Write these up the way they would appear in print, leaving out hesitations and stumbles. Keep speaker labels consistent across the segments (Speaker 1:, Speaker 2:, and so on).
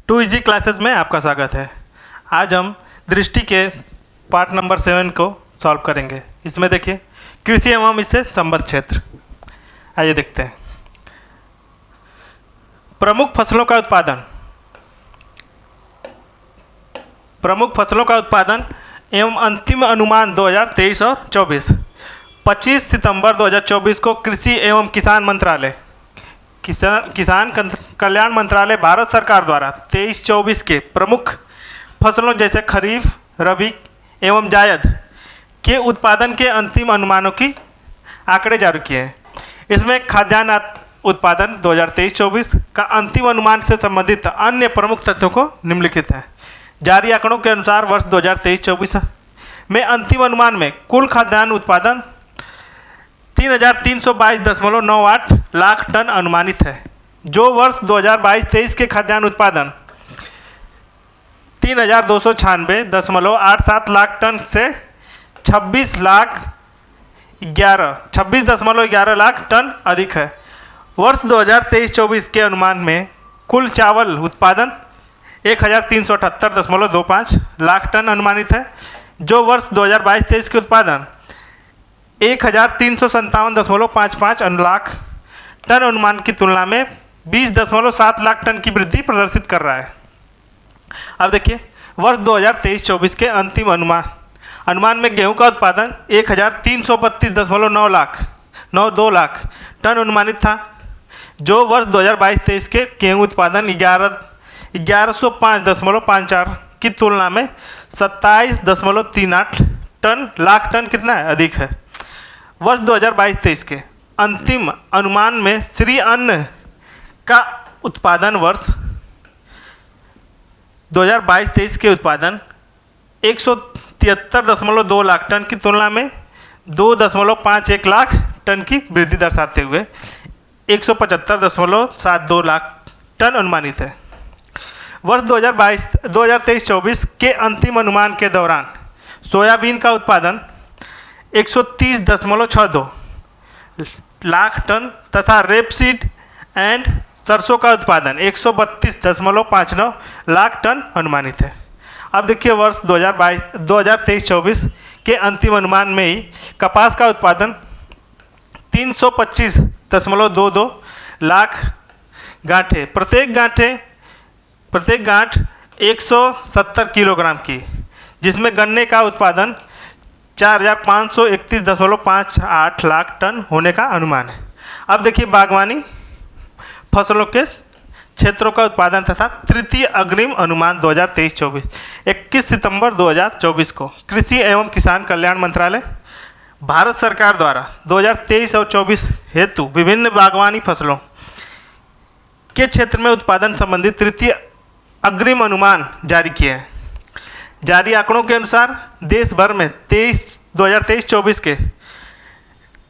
Speaker 1: To easy classes में आपका स्वागत है। आज हम दृष्टि के पार्ट नंबर 7 को सॉल्व करेंगे। इसमें देखिए कृषि एवं इससे संबद्ध क्षेत्र। आइए देखते हैं। प्रमुख फसलों का उत्पादन एवं अंतिम अनुमान 2023 और 24। 25 सितंबर 2024 को कृषि एवं किसान कल्याण मंत्रालय भारत सरकार द्वारा 23-24 के प्रमुख फसलों जैसे खरीफ, रबी एवं जायद के उत्पादन के अंतिम अनुमानों की आंकड़े जारी किए हैं। इसमें खाद्यान्न उत्पादन 2023-24 का अंतिम अनुमान से संबंधित अन्य प्रमुख तथ्यों को निम्नलिखित है। जारी आंकड़ों के अनुसार वर्ष 2023-24 में अंतिम अनुमान में कुल खाद्यान्न उत्पादन 3,322.98 लाख टन अनुमानित है, जो वर्ष 2022-23 के खाद्यान्न उत्पादन 3,296.87 लाख टन से 26.11 लाख टन अधिक है। वर्ष 2023-24 के अनुमान में कुल चावल उत्पादन 1,378.25 लाख टन अनुमानित है, जो वर्ष 2022-23 के उत्पादन 1,357.55 लाख टन अनुमान की तुलना में 20.7 लाख टन की वृद्धि प्रदर्शित कर रहा है। अब देखिए वर्ष 2023-24 के अंतिम अनुमान में गेहूं का उत्पादन 1,332.92 लाख टन अनुमानित था, जो वर्ष 2022-23 के गेहूं उत्पादन 1,105.54 की तुलना में 27.38 लाख टन कितना है अधिक है। वर्ष 2022-23 के अंतिम अनुमान में श्री अन्न का उत्पादन वर्ष 2022-23 के उत्पादन 173.2 लाख टन की तुलना में 2.51 लाख टन की वृद्धि दर्शाते हुए 175.72 लाख टन अनुमानित है। वर्ष 2023-24 के अंतिम अनुमान के दौरान सोयाबीन का उत्पादन 130.62 लाख टन तथा रेपसीड एंड सरसों का उत्पादन 132.59 लाख टन अनुमानित है। अब देखिए वर्ष 2023-24 के अंतिम अनुमान में ही कपास का उत्पादन 325.22 लाख गांठें, प्रत्येक गांठ 170 किलोग्राम की, जिसमें गन्ने का उत्पादन 4,531.58 लाख टन होने का अनुमान है। अब देखिए बागवानी फसलों के क्षेत्रों का उत्पादन तथा तृतीय अग्रिम अनुमान 2023-24। 21 सितंबर 2024 को कृषि एवं किसान कल्याण मंत्रालय भारत सरकार द्वारा 2023 और 24 हेतु विभिन्न बागवानी फसलों के क्षेत्र में उत्पादन संबंधी तृतीय अग्रिम अनुमान जारी किए हैं। जारी आंकड़ों के अनुसार देश भर में 2023-24 के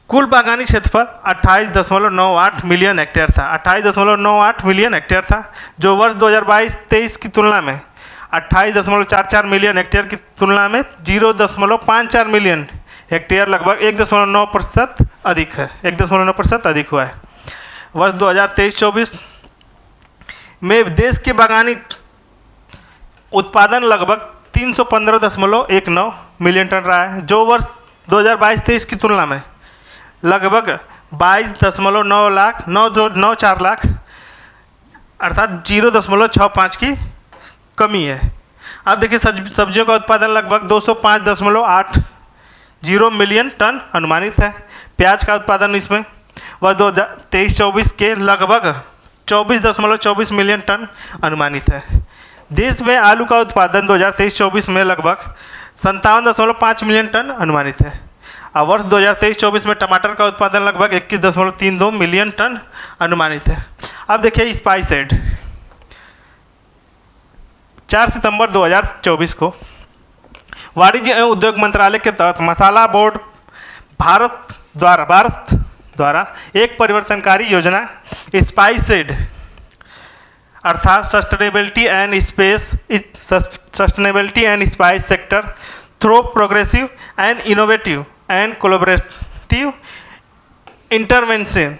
Speaker 1: कुल बागानी क्षेत्रफल 28.98 मिलियन हेक्टेयर था। 28.98 मिलियन हेक्टेयर था, जो वर्ष 2022-23 की तुलना में 28.44 मिलियन हेक्टेयर की तुलना में 0.54 मिलियन हेक्टेयर लगभग 1.9% अधिक है। 1.9% अधिक हुआ है। वर्ष 2023-24 में देश के बागानी उत्पादन लगभग 315.19 मिलियन टन रहा है, जो वर्ष 2022-23 की तुलना में लगभग 22.94 लाख अर्थात 0.65 की कमी है। अब देखिए सब्जियों का उत्पादन लगभग 205.80 मिलियन टन अनुमानित है। प्याज का उत्पादन इसमें वर्ष 2023-24 के लगभग 24.24 मिलियन टन अनुमानित है। देश में आलू का उत्पादन 2023-24 में लगभग 57.5 मिलियन टन अनुमानित है। और वर्ष 2023-24 में टमाटर का उत्पादन लगभग 21.32 मिलियन टन अनुमानित है। अब देखिए स्पाइसजेड 4 सितंबर 2024 को वाणिज्य एवं उद्योग मंत्रालय के तहत मसाला बोर्ड भारत द्वारा एक परिवर्तनकारी योजना स्पाइसजेड अर्थात sustainability and spice sector through progressive and innovative and collaborative intervention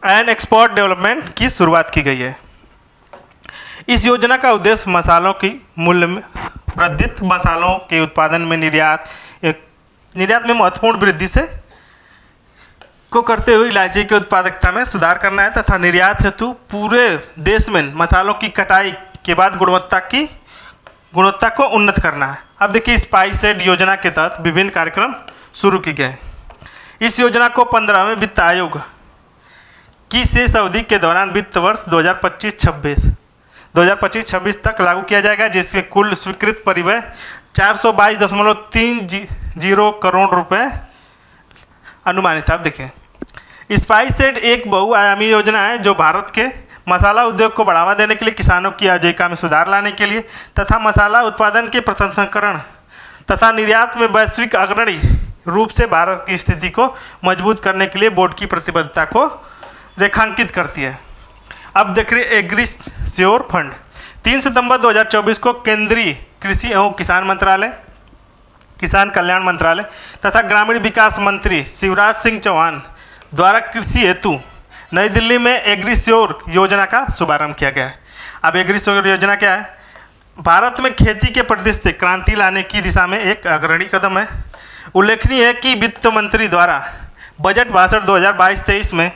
Speaker 1: and export development की शुरुआत की गई है। इस योजना का उद्देश्य मसालों की मूल्य में वृद्धि, मसालों के उत्पादन में निर्यात में महत्वपूर्ण वृद्धि से को करते हुए इलायची की उत्पादकता में सुधार करना है तथा निर्यात हेतु पूरे देश में मसालों की कटाई के बाद गुणवत्ता को उन्नत करना है। अब देखिए, स्पाइसजेड योजना के तहत विभिन्न कार्यक्रम शुरू किए गए। इस योजना को 15वें वित्त आयोग की शेष अवधि के दौरान वित्त वर्ष 2025-26 तक लागू किया जाएगा, जिसमें कुल स्वीकृत परिव्यय 422.30 करोड़ रुपए अनुमानित। आप देखें, स्पाइसजेड एक बहुआयामी योजना है जो भारत के मसाला उद्योग को बढ़ावा देने के लिए, किसानों की आजीविका में सुधार लाने के लिए तथा मसाला उत्पादन के प्रसंस्करण तथा निर्यात में वैश्विक अग्रणी रूप से भारत की स्थिति को मजबूत करने के लिए बोर्ड की प्रतिबद्धता को रेखांकित करती है। अब देख रहे एग्रीश्योर फंड 3 सितंबर 2024 को केंद्रीय कृषि एवं किसान कल्याण मंत्रालय तथा ग्रामीण विकास मंत्री शिवराज सिंह चौहान द्वारा कृषि हेतु नई दिल्ली में एग्रीश्योर योजना का शुभारंभ किया गया है। अब एग्रीश्योर योजना क्या है? भारत में खेती के परिदृश्य से क्रांति लाने की दिशा में एक अग्रणी कदम है। उल्लेखनीय है कि वित्त मंत्री द्वारा बजट भाषण 2022-23 में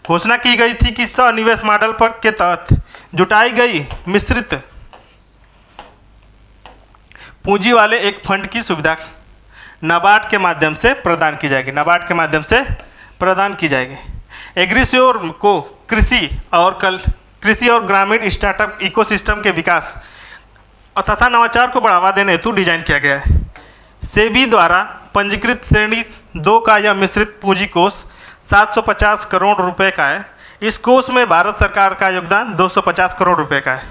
Speaker 1: घोषणा की गई थी कि स्वनिवेश मॉडल पर के तहत जुटाई गई मिश्रित पूंजी वाले एक फंड की सुविधा नाबार्ड के माध्यम से प्रदान की जाएगी। एग्रीश्योर को कृषि और ग्रामीण स्टार्टअप इकोसिस्टम के विकास तथा नवाचार को बढ़ावा देने हेतु डिजाइन किया गया है। सेबी द्वारा पंजीकृत श्रेणी 2 का यह मिश्रित पूंजी कोष 750 करोड़ रुपए का है। इस कोष में भारत सरकार का योगदान 250 करोड़ रुपए का है।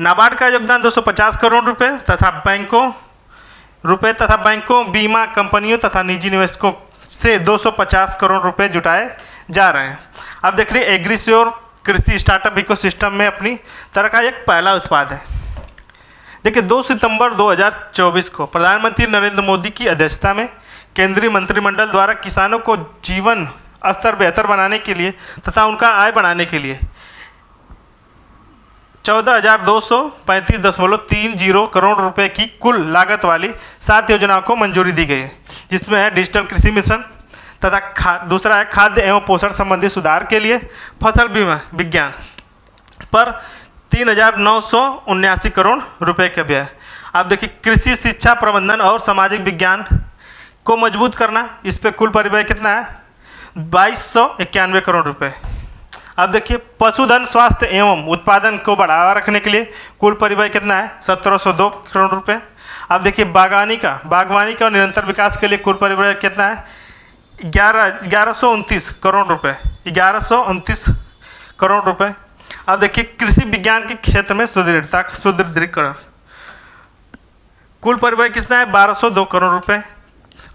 Speaker 1: नाबार्ड का योगदान 250 करोड़ रुपए तथा बैंकों, बीमा कंपनियों तथा निजी निवेशकों से 250 करोड़ रुपए जुटाए जा रहे हैं। अब देख रहे एग्रीश्योर कृषि स्टार्टअप इकोसिस्टम में अपनी तरह का एक पहला उत्पाद है। देखिए, 2 सितंबर 2024 को प्रधानमंत्री नरेंद्र मोदी की अध्यक्षता में केंद्रीय मंत्रिमंडल द्वारा किसानों को जीवन स्तर बेहतर बनाने के लिए तथा उनका आय बढ़ाने के लिए 14,235.30 करोड़ रुपए की कुल लागत वाली 7 योजनाओं को मंजूरी दी गई है, जिसमें है डिजिटल कृषि मिशन तथा दूसरा है खाद्य एवं पोषण संबंधी सुधार के लिए फसल बीमा विज्ञान पर 3,979 करोड़ रुपए का व्यय। अब देखिए, कृषि शिक्षा प्रबंधन और सामाजिक विज्ञान को मजबूत करना, इस पे कुल परिव्यय कितना है? 2291 करोड़ रुपए। अब देखिए, पशुधन स्वास्थ्य एवं उत्पादन को बढ़ावा रखने के लिए कुल परिव्यय कितना है? 1702 करोड़ रुपए। अब देखिए, बागवानी का निरंतर विकास के लिए कुल परिव्यय कितना है? 1129 करोड़ रुपए। 1129 करोड़ रुपए। अब देखिए, कृषि विज्ञान के क्षेत्र में सुदृढ़ीकरण कुल परिव्यय कितना है? 1202 करोड़ रुपए।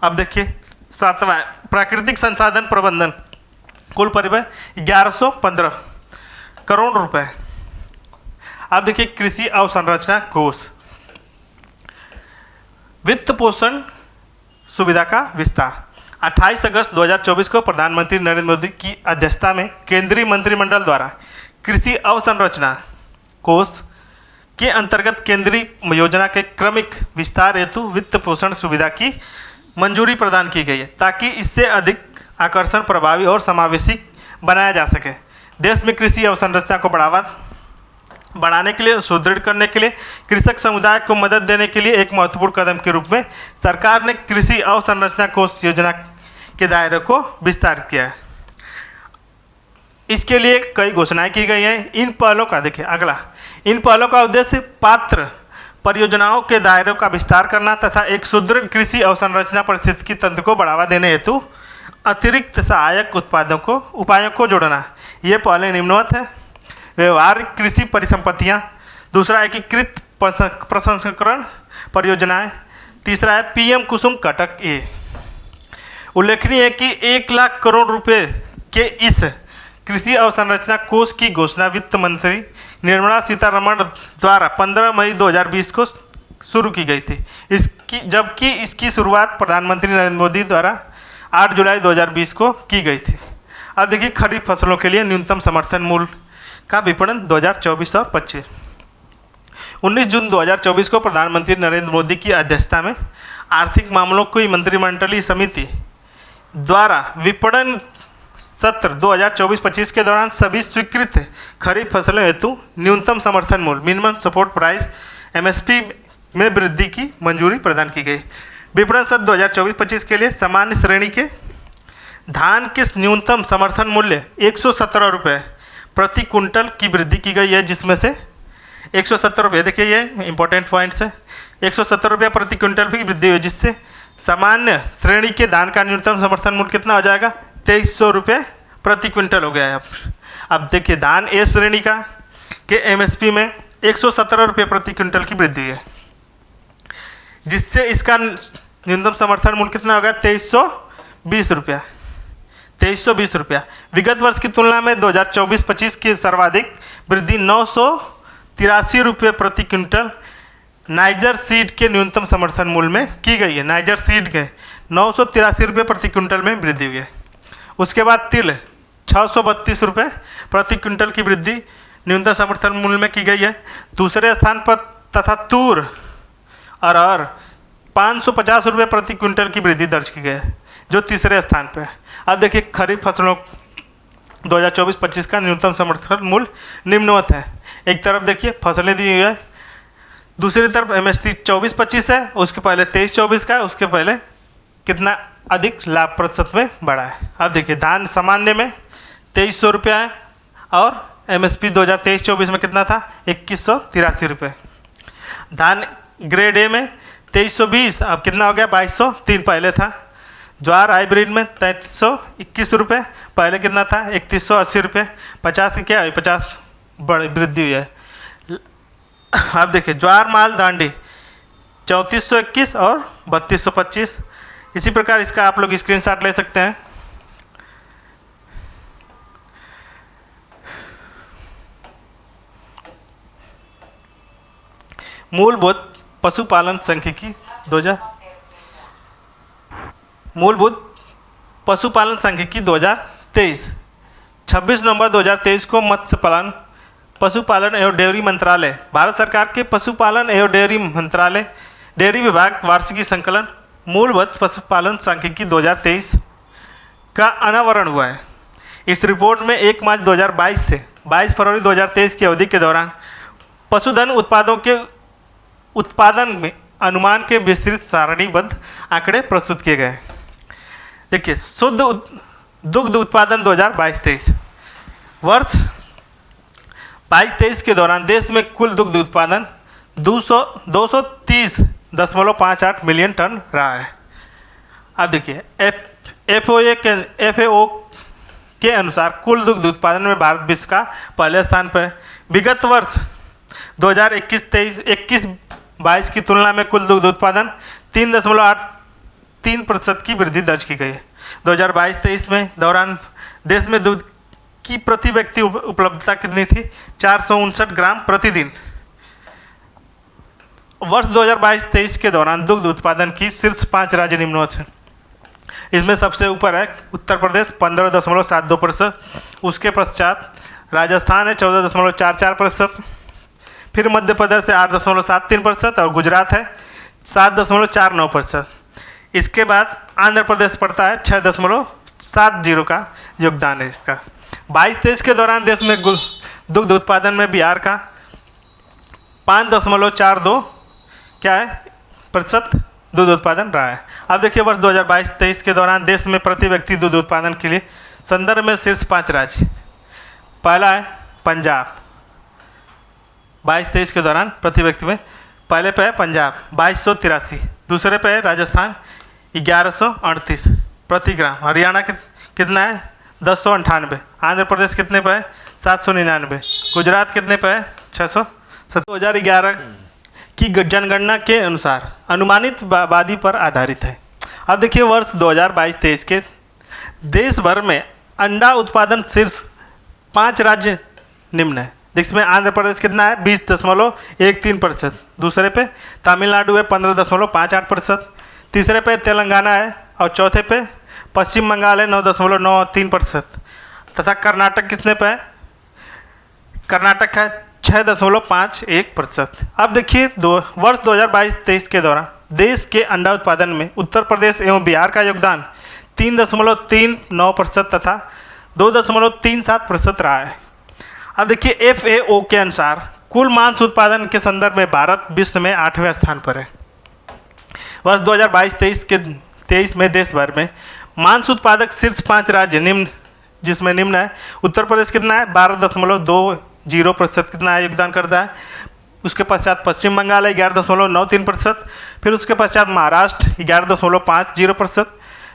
Speaker 1: अब देखिए, 7वां प्राकृतिक संसाधन प्रबंधन कुल परिव्यय 1115 करोड़ रुपए। अब देखिए, कृषि अवसंरचना कोष वित्त पोषण सुविधा का विस्तार 28 अगस्त 2024 को प्रधानमंत्री नरेंद्र मोदी की अध्यक्षता में केंद्रीय मंत्रिमंडल द्वारा कृषि अवसंरचना कोष के अंतर्गत केंद्रीय योजना के क्रमिक विस्तार हेतु वित्त पोषण सुविधा की मंजूरी प्रदान की गई है, ताकि इससे अधिक आकर्षण, प्रभावी और समावेशी बनाया जा सके। देश में कृषि अवसंरचना को बढ़ाने के लिए, सुदृढ़ करने के लिए, कृषक समुदाय को मदद देने के लिए एक महत्वपूर्ण कदम के रूप में सरकार ने कृषि अवसंरचना कोष योजना के दायरे को विस्तारित किया है। इसके लिए कई घोषणाएं की गई हैं। इन पहलों का उद्देश्य पात्र परियोजनाओं के दायरे का विस्तार करना तथा एक सुदृढ़ कृषि अवसंरचना पारिस्थितिकी तंत्र को बढ़ावा देने हेतु अतिरिक्त सहायक उपायों को जोड़ना। ये पहले निम्नवत है: व्यवहारिक कृषि परिसंपत्तियाँ, दूसरा एकीकृत प्रसंस्करण परियोजनाएं, तीसरा है पीएम कुसुम कटक ए। उल्लेखनीय है कि 1 लाख करोड़ रुपए के इस कृषि अवसंरचना कोष की घोषणा वित्त मंत्री निर्मला सीतारमण द्वारा 15 मई 2020 को शुरू की गई थी, जबकि इसकी शुरुआत प्रधानमंत्री नरेंद्र मोदी द्वारा 8 जुलाई 2020 को की गई थी। अब देखिए, खरीफ फसलों के लिए न्यूनतम समर्थन मूल्य का विपणन 2024 और 25। 19 जून 2024 को प्रधानमंत्री नरेंद्र मोदी की अध्यक्षता में आर्थिक मामलों की मंत्रिमंडलीय समिति द्वारा विपणन सत्र 2024-25 के दौरान सभी स्वीकृत खरीफ फसलों हेतु न्यूनतम समर्थन मूल्य मिनिमम सपोर्ट प्राइस एमएसपी में वृद्धि की मंजूरी प्रदान की गई। विपणन सत्र 2024-25 के लिए सामान्य श्रेणी के धान के न्यूनतम समर्थन मूल्य 117 रुपये प्रति कुंटल की वृद्धि की गई है, जिसमें से 170 रुपये, देखिए ये इंपॉर्टेंट पॉइंट्स है, 170 रुपये प्रति क्विंटल की वृद्धि हुई, जिससे सामान्य श्रेणी के धान का न्यूनतम समर्थन मूल्य कितना हो जाएगा, 2300 रुपये प्रति क्विंटल हो गया है। अब देखिए धान ए श्रेणी का के एमएसपी में 117 रुपये प्रति क्विंटल की वृद्धि है, जिससे इसका न्यूनतम समर्थन मूल्य कितना होगा, 2320 रुपया। 2320 रुपया विगत वर्ष की तुलना में 2024-25 की सर्वाधिक वृद्धि 983 रुपये प्रति क्विंटल नाइजर सीड के न्यूनतम समर्थन मूल्य में की गई है। नाइजर सीड के 983 रुपये प्रति क्विंटल में वृद्धि हुई है। उसके बाद तिल 632 रुपये प्रति क्विंटल की वृद्धि न्यूनतम समर्थन मूल्य में की गई है। दूसरे स्थान पर तथा तूर अरहर 550 रुपये प्रति क्विंटल की वृद्धि दर्ज की गई है, जो तीसरे स्थान पर है। अब देखिए खरीफ फसलों 2024-25 का न्यूनतम समर्थन मूल्य निम्नवत है। एक तरफ देखिए फसलें दी हुई है, दूसरी तरफ एमएसपी 24-25 है, उसके पहले 23-24 का है, उसके पहले कितना अधिक लाभ प्रतिशत में बढ़ा है। अब देखिए धान सामान्य में 2300 रुपया है और एमएसपी 2023-24 में कितना था, 2183 रुपये। धान ग्रेड ए में 2320, अब कितना हो गया, 2203 पहले था। ज्वार हाइब्रिड में 3321 रुपये, पहले कितना था, 3180 रुपये। 50 की क्या है, 50 बड़ी वृद्धि हुई है। अब देखिए ज्वार माल दांडी 3421 और 3225। इसी प्रकार इसका आप लोग स्क्रीनशॉट ले सकते हैं। मूलभूत पशुपालन सांख्यिकी 2000 मूलभूत पशुपालन सांख्यिकी 2023 26 नवंबर 2023 को मत्स्य पालन पशुपालन एवं डेयरी मंत्रालय, भारत सरकार के पशुपालन एवं डेयरी मंत्रालय डेयरी विभाग वार्षिकी संकलन मूलभूत पशुपालन सांख्यिकी 2023 का अनावरण हुआ है। इस रिपोर्ट में 1 मार्च 2022 से 22 फरवरी 2023 की अवधि के दौरान पशुधन उत्पादों के उत्पादन में अनुमान के विस्तृत सारणीबद्ध आंकड़े प्रस्तुत किए गए। देखिए शुद्ध दुग्ध उत्पादन 2022-23 वर्ष 22-23 के दौरान देश में कुल दुग्ध उत्पादन 230.58 मिलियन टन रहा है। अब देखिए FAO के अनुसार कुल दुग्ध उत्पादन में भारत विश्व का पहले स्थान पर है। विगत वर्ष 2021-22 की तुलना में कुल दुग्ध उत्पादन 3.83% की वृद्धि दर्ज की गई है। 2022-23 में दौरान देश में दूध की प्रति व्यक्ति उपलब्धता कितनी थी, 459 ग्राम प्रतिदिन। वर्ष 2022-23 के दौरान दुग्ध उत्पादन की शीर्ष 5 राज्य निम्नवत हैं। इसमें सबसे ऊपर है उत्तर प्रदेश 15.72%, उसके पश्चात राजस्थान है 14.44%, फिर मध्य प्रदेश है 8.73% और गुजरात है 7.49%। इसके बाद आंध्र प्रदेश पड़ता है 6.70 का योगदान है इसका। 22-23 के दौरान देश में दुग्ध उत्पादन में बिहार का 5.42 क्या है प्रतिशत दूध उत्पादन रहा है। अब देखिए वर्ष 2022-23 के दौरान देश में प्रति व्यक्ति दूध उत्पादन के लिए संदर्भ में शीर्ष 5 राज्य। पहला है पंजाब, 22-23 के दौरान प्रति व्यक्ति में पहले पे है पंजाब 2283, दूसरे पे है राजस्थान 1138 प्रति ग्राम, हरियाणा कितना है 1098, आंध्र प्रदेश कितने पे है 799, गुजरात कितने पे है 600। 2011 की जनगणना के अनुसार अनुमानित आबादी पर आधारित है। अब देखिए वर्ष 2022-23 के देश भर में अंडा उत्पादन शीर्ष 5 राज्य निम्न है। जिसमें आंध्र प्रदेश कितना है 20.13%, दूसरे पे तमिलनाडु है 15.58%, तीसरे पे तेलंगाना है और चौथे पे पश्चिम बंगाल है 9.93% तथा कर्नाटक कितने पे है, कर्नाटक है 6.51%। अब देखिए वर्ष 2022-23 के दौरान देश के अंडा उत्पादन में उत्तर प्रदेश एवं बिहार का योगदान 3.39% तथा 2.37% रहा है। अब देखिए FAO के अनुसार कुल मांस उत्पादन के संदर्भ में भारत विश्व में 8वें स्थान पर है। वर्ष 2022-23 में देश भर में मांस उत्पादक शीर्ष 5 राज्य निम्न, जिसमें निम्न है उत्तर प्रदेश कितना है 12.20% कितना है योगदान करता है। उसके पश्चात पश्चिम बंगाल है 11.93%। फिर उसके पश्चात महाराष्ट्र 11.50%।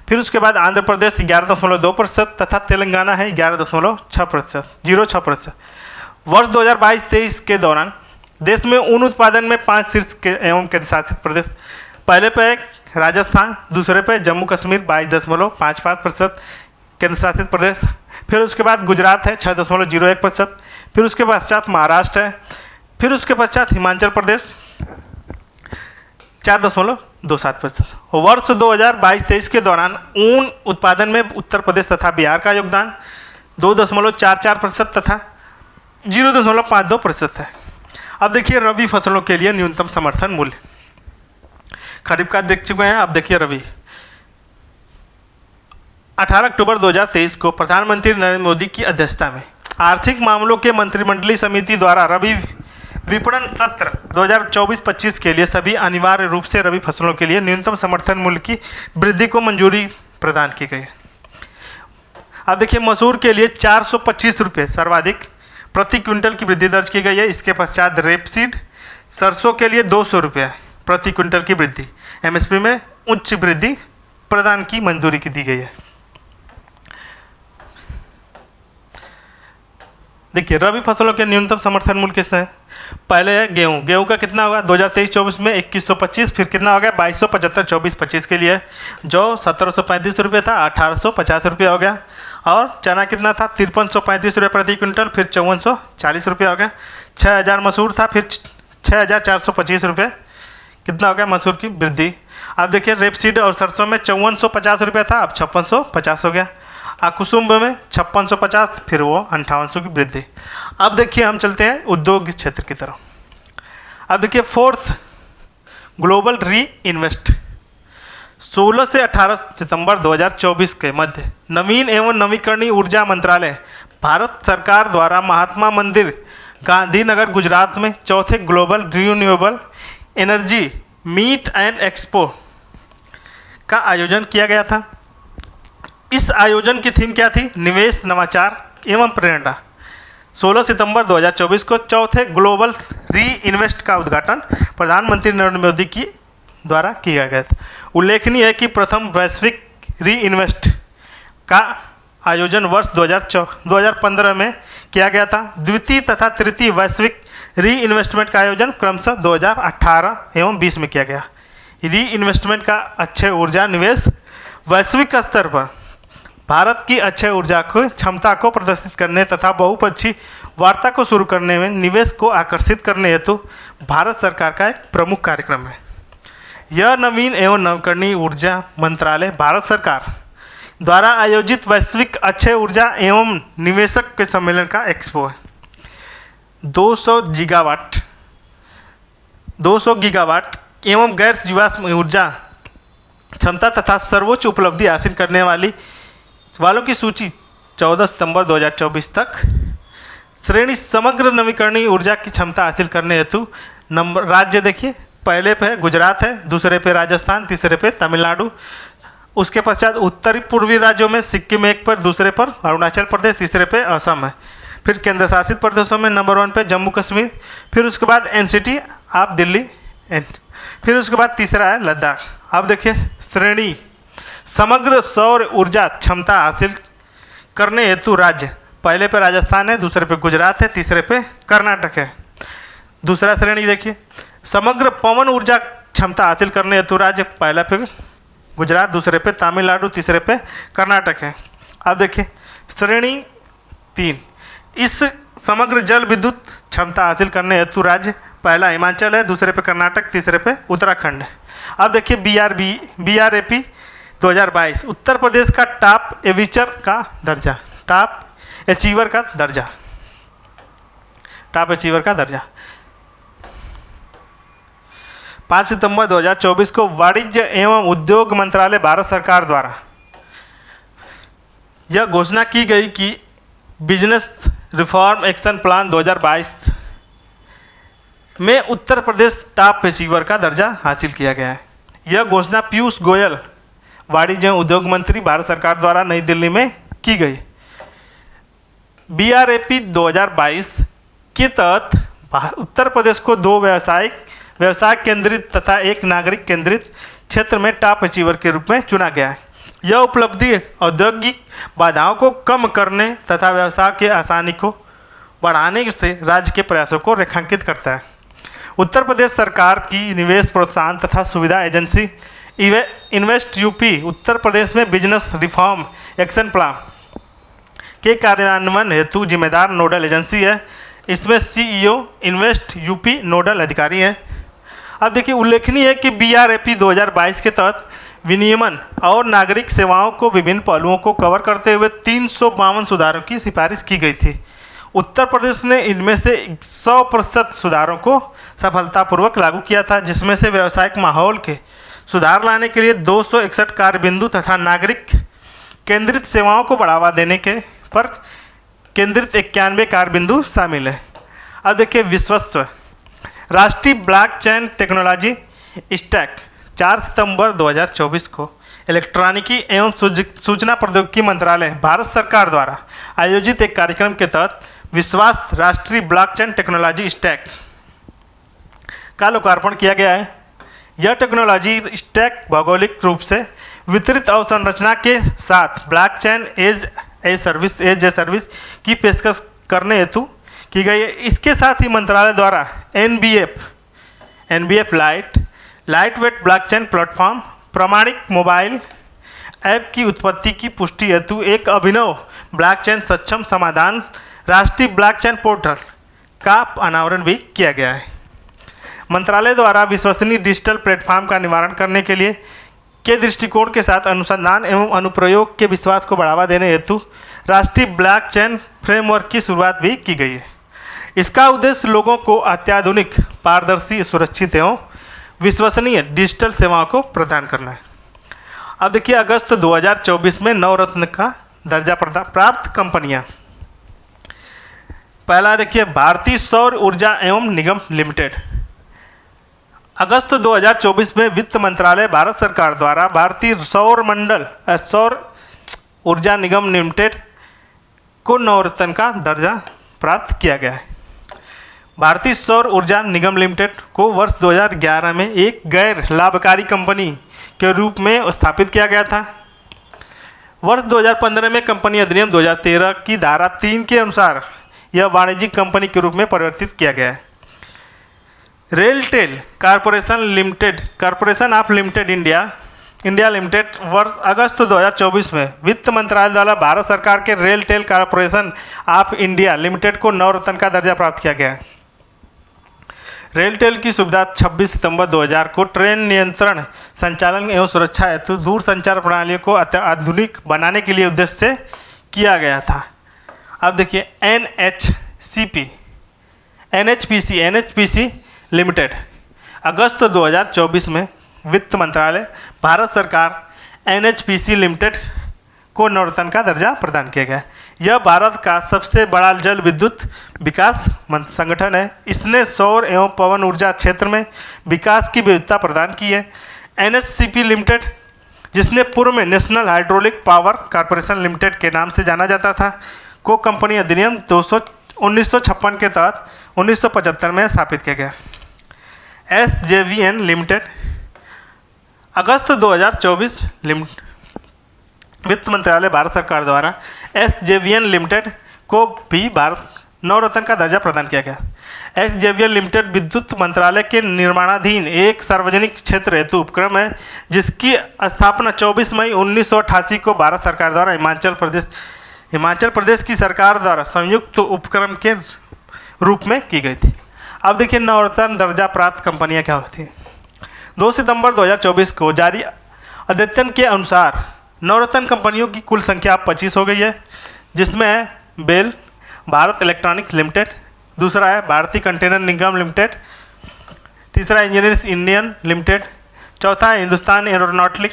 Speaker 1: फिर उसके बाद आंध्र प्रदेश 11.2% तथा तेलंगाना है 11.06%। वर्ष 2022-23 के दौरान देश में ऊन उत्पादन में 5 शीर्ष एवं केंद्र शासित प्रदेश, पहले पे राजस्थान, दूसरे पे जम्मू कश्मीर 22.55% केंद्र शासित प्रदेश। फिर उसके बाद गुजरात है 6.01%। फिर उसके पश्चात महाराष्ट्र है। फिर उसके पश्चात हिमाचल प्रदेश 4.27%। वर्ष 2022-23 के दौरान ऊन उत्पादन में उत्तर प्रदेश तथा बिहार का योगदान 2.44% तथा 0.52% है। अब देखिए रबी फसलों के लिए न्यूनतम समर्थन मूल्य, खरीफ का देख चुके हैं। अब देखिए रबी 18 अक्टूबर 2023 को प्रधानमंत्री नरेंद्र मोदी की अध्यक्षता में आर्थिक मामलों के मंत्रिमंडलीय समिति द्वारा रबी विपणन सत्र 2024-25 के लिए सभी अनिवार्य रूप से रबी फसलों के लिए न्यूनतम समर्थन मूल्य की वृद्धि को मंजूरी प्रदान की गई। अब देखिए मसूर के लिए 425 रुपये सर्वाधिक प्रति क्विंटल की वृद्धि दर्ज की गई है। इसके पश्चात रेपसीड सरसों के लिए 200 रुपये प्रति क्विंटल की वृद्धि, MSP में उच्च वृद्धि प्रदान की मंजूरी की दी गई है। देखिए रबी फसलों के न्यूनतम समर्थन मूल्य किस है। पहले है गेहूं का कितना होगा 2023-24 में 2125, फिर कितना हो गया 2275 24-25 के लिए। जौ 1735 रुपये था 1850 रुपये हो गया। और चना कितना था 5335 रुपये प्रति क्विंटल, फिर 5440 रुपये हो गया। 6000 मसूर था, फिर 6425 रुपये कितना हो गया मसूर की वृद्धि। अब देखिए रेपसीड और सरसों में 5450 रुपये था, अब 5650 हो गया। कुसुम्ब में 5650, फिर वो 5800 की वृद्धि। अब देखिए हम चलते हैं उद्योग क्षेत्र की तरफ। अब देखिए फोर्थ ग्लोबल री इन्वेस्ट 16 से 18 सितंबर 2024 के मध्य नवीन एवं नवीकरणीय ऊर्जा मंत्रालय भारत सरकार द्वारा महात्मा मंदिर गांधीनगर गुजरात में चौथे global renewable energy meet and expo का आयोजन किया गया था। इस आयोजन की थीम क्या थी, निवेश, नवाचार एवं प्रेरणा। 16 सितंबर 2024 को चौथे ग्लोबल री इन्वेस्ट का उद्घाटन प्रधानमंत्री नरेंद्र मोदी की द्वारा किया गया था। उल्लेखनीय है कि प्रथम वैश्विक री इन्वेस्ट का आयोजन वर्ष 2015 में किया गया था। द्वितीय तथा तृतीय वैश्विक री इन्वेस्टमेंट का आयोजन क्रमशः 2018 एवं 20 में किया गया। री इन्वेस्टमेंट का अक्षय ऊर्जा निवेश वैश्विक स्तर पर भारत की अक्षय ऊर्जा को क्षमता को प्रदर्शित करने तथा बहुपक्षीय वार्ता को शुरू करने में निवेश को आकर्षित करने हेतु भारत सरकार का एक प्रमुख कार्यक्रम है। यह नवीन एवं नवकरणीय ऊर्जा मंत्रालय भारत सरकार द्वारा आयोजित वैश्विक अक्षय ऊर्जा एवं निवेशक के सम्मेलन का एक्सपो है। 200 गीगावाट एवं गैर जीवाश्म ऊर्जा क्षमता तथा सर्वोच्च उपलब्धि हासिल करने वालों की सूची 14 सितंबर 2024 तक श्रेणी समग्र नवीकरणीय ऊर्जा की क्षमता हासिल करने हेतु नंबर राज्य देखिए, पहले पे है गुजरात है, दूसरे पे राजस्थान, तीसरे पे तमिलनाडु। उसके पश्चात उत्तरी पूर्वी राज्यों में सिक्किम एक पर, दूसरे पर अरुणाचल प्रदेश, तीसरे पे असम है। फिर केंद्र शासित प्रदेशों में नंबर 1 पे जम्मू कश्मीर, फिर उसके बाद NCT आप दिल्ली, फिर उसके बाद तीसरा है लद्दाख। अब देखिए श्रेणी समग्र सौर ऊर्जा क्षमता हासिल करने हेतु राज्य, पहले पे राजस्थान है, दूसरे पे गुजरात है, तीसरे पे कर्नाटक है। दूसरा श्रेणी देखिए समग्र पवन ऊर्जा क्षमता हासिल करने हेतु राज्य, पहला पे गुजरात, दूसरे पे तमिलनाडु, तीसरे पे कर्नाटक है। अब देखिए श्रेणी 3 इस समग्र जल विद्युत क्षमता हासिल करने हेतु राज्य, पहला हिमाचल है, दूसरे पे कर्नाटक, तीसरे पे उत्तराखंड है। अब देखिए BRAP 2022 उत्तर प्रदेश का टॉप एविचर का दर्जा, टॉप अचीवर का दर्जा, टॉप अचीवर का दर्जा। 5 सितंबर 2024 को वाणिज्य एवं उद्योग मंत्रालय भारत सरकार द्वारा यह घोषणा की गई कि बिजनेस रिफॉर्म एक्शन प्लान 2022 में उत्तर प्रदेश टॉप अचीवर का दर्जा हासिल किया गया है। यह घोषणा पीयूष गोयल वाणिज्य एवं उद्योग मंत्री भारत सरकार द्वारा नई दिल्ली में की गई। BRAP 2022 के तहत उत्तर प्रदेश को 2 व्यवसाय केंद्रित तथा 1 नागरिक केंद्रित क्षेत्र में टॉप अचीवर के रूप में चुना गया है। यह उपलब्धि औद्योगिक बाधाओं को कम करने तथा व्यवसाय के आसानी को बढ़ाने से राज्य के प्रयासों को रेखांकित करता है। उत्तर प्रदेश सरकार की निवेश प्रोत्साहन तथा सुविधा agency invest UP Uttar Pradesh में बिजनेस रिफॉर्म एक्शन प्लान के कार्यान्वयन हेतु जिम्मेदार नोडल एजेंसी है। इसमें CEO इन्वेस्ट यूपी नोडल अधिकारी हैं। अब देखिए, उल्लेखनीय है कि BRAP 2022 के तहत विनियमन और नागरिक सेवाओं को विभिन्न पहलुओं को कवर करते हुए 352 सुधारों की सिफारिश की गई थी। उत्तर प्रदेश ने इनमें से 100% सुधारों को सफलतापूर्वक लागू किया था, जिसमें से व्यावसायिक माहौल के सुधार लाने के लिए 261 कार्य बिंदु तथा नागरिक केंद्रित सेवाओं को बढ़ावा देने के पर केंद्रित 91 कार्य बिंदु शामिल है। अब देखिए, विश्वस्व राष्ट्रीय ब्लॉकचेन टेक्नोलॉजी स्टैक 4 सितंबर 2024 को इलेक्ट्रॉनिकी एवं सूचना प्रौद्योगिकी मंत्रालय भारत सरकार द्वारा आयोजित एक कार्यक्रम के तहत विश्वास राष्ट्रीय ब्लॉकचेन टेक्नोलॉजी स्टैक का लोकार्पण किया गया है। यह टेक्नोलॉजी स्टैक भौगोलिक रूप से वितरित अवसंरचना के साथ ब्लॉकचेन एज ए सर्विस की पेशकश करने हेतु की गई है। इसके साथ ही मंत्रालय द्वारा NBF light weight blockchain platform प्रमाणिक मोबाइल ऐप की उत्पत्ति की पुष्टि हेतु एक अभिनव ब्लॉकचेन सक्षम समाधान राष्ट्रीय ब्लॉकचेन पोर्टल का अनावरण भी किया गया है। मंत्रालय द्वारा विश्वसनीय डिजिटल प्लेटफॉर्म का निवारण करने के लिए के दृष्टिकोण के साथ अनुसंधान एवं अनुप्रयोग के विश्वास को बढ़ावा देने हेतु राष्ट्रीय ब्लॉकचेन फ्रेमवर्क की शुरुआत भी की गई है। इसका उद्देश्य लोगों को अत्याधुनिक, पारदर्शी, सुरक्षित एवं विश्वसनीय डिजिटल सेवाओं को प्रदान करना है। अब देखिए, अगस्त 2024 में नवरत्न का दर्जा प्राप्त कंपनियां। पहला देखिए, भारतीय सौर ऊर्जा एवं निगम लिमिटेड। अगस्त 2024 में वित्त मंत्रालय भारत सरकार द्वारा भारतीय सौर ऊर्जा निगम लिमिटेड को नवरत्न का दर्जा प्राप्त किया गया है। भारतीय सौर ऊर्जा निगम लिमिटेड को वर्ष 2011 में एक गैर लाभकारी कंपनी के रूप में स्थापित किया गया था। वर्ष 2015 में कंपनी अधिनियम 2013 की धारा 3 के अनुसार यह वाणिज्यिक कंपनी के रूप में परिवर्तित किया गया है। RailTel corporation of limited India limited वर्ष अगस्त 2024 में वित्त मंत्रालय द्वारा भारत सरकार के RailTel corporation of India limited को नवरत्न का दर्जा प्राप्त किया गया है। रेलटेल की सुविधा 26 सितंबर 2000 को ट्रेन नियंत्रण, संचालन एवं सुरक्षा हेतु दूर संचार प्रणालियों को आधुनिक बनाने के लिए उद्देश्य से किया गया था। अब देखिए, NHPC लिमिटेड अगस्त 2024 में वित्त मंत्रालय भारत सरकार NHPC लिमिटेड को नवरत्न का दर्जा प्रदान किया गया। यह भारत का सबसे बड़ा जल विद्युत विकास संगठन है। इसने सौर एवं पवन ऊर्जा क्षेत्र में विकास की विविधता प्रदान की है। NHCP लिमिटेड, जिसने पूर्व में national hydraulic power corporation limited के नाम से जाना जाता था, को कंपनी अधिनियम 1956 के तहत 1975 में स्थापित किया गया। SJVN लिमिटेड अगस्त 2024 वित्त मंत्रालय भारत सरकार द्वारा SJVN लिमिटेड को भी भारत नवरत्न का दर्जा प्रदान किया गया। SJVN लिमिटेड विद्युत मंत्रालय के निर्माणाधीन एक सार्वजनिक क्षेत्र हेतु उपक्रम है, जिसकी स्थापना 24 मई 1988 को भारत सरकार द्वारा हिमाचल प्रदेश की सरकार द्वारा संयुक्त उपक्रम के रूप में की गई थी। अब देखिए, नवरत्न दर्जा प्राप्त कंपनियां क्या होती हैं। 2 सितंबर 2024 को जारी अद्यतन के अनुसार नवरत्न कंपनियों की कुल संख्या 25 हो गई है, जिसमें बेल, भारत इलेक्ट्रॉनिक्स लिमिटेड, दूसरा है भारतीय कंटेनर निगम लिमिटेड, तीसरा इंजीनियर्स इंडियन लिमिटेड, चौथा है हिंदुस्तान एरोनॉटिक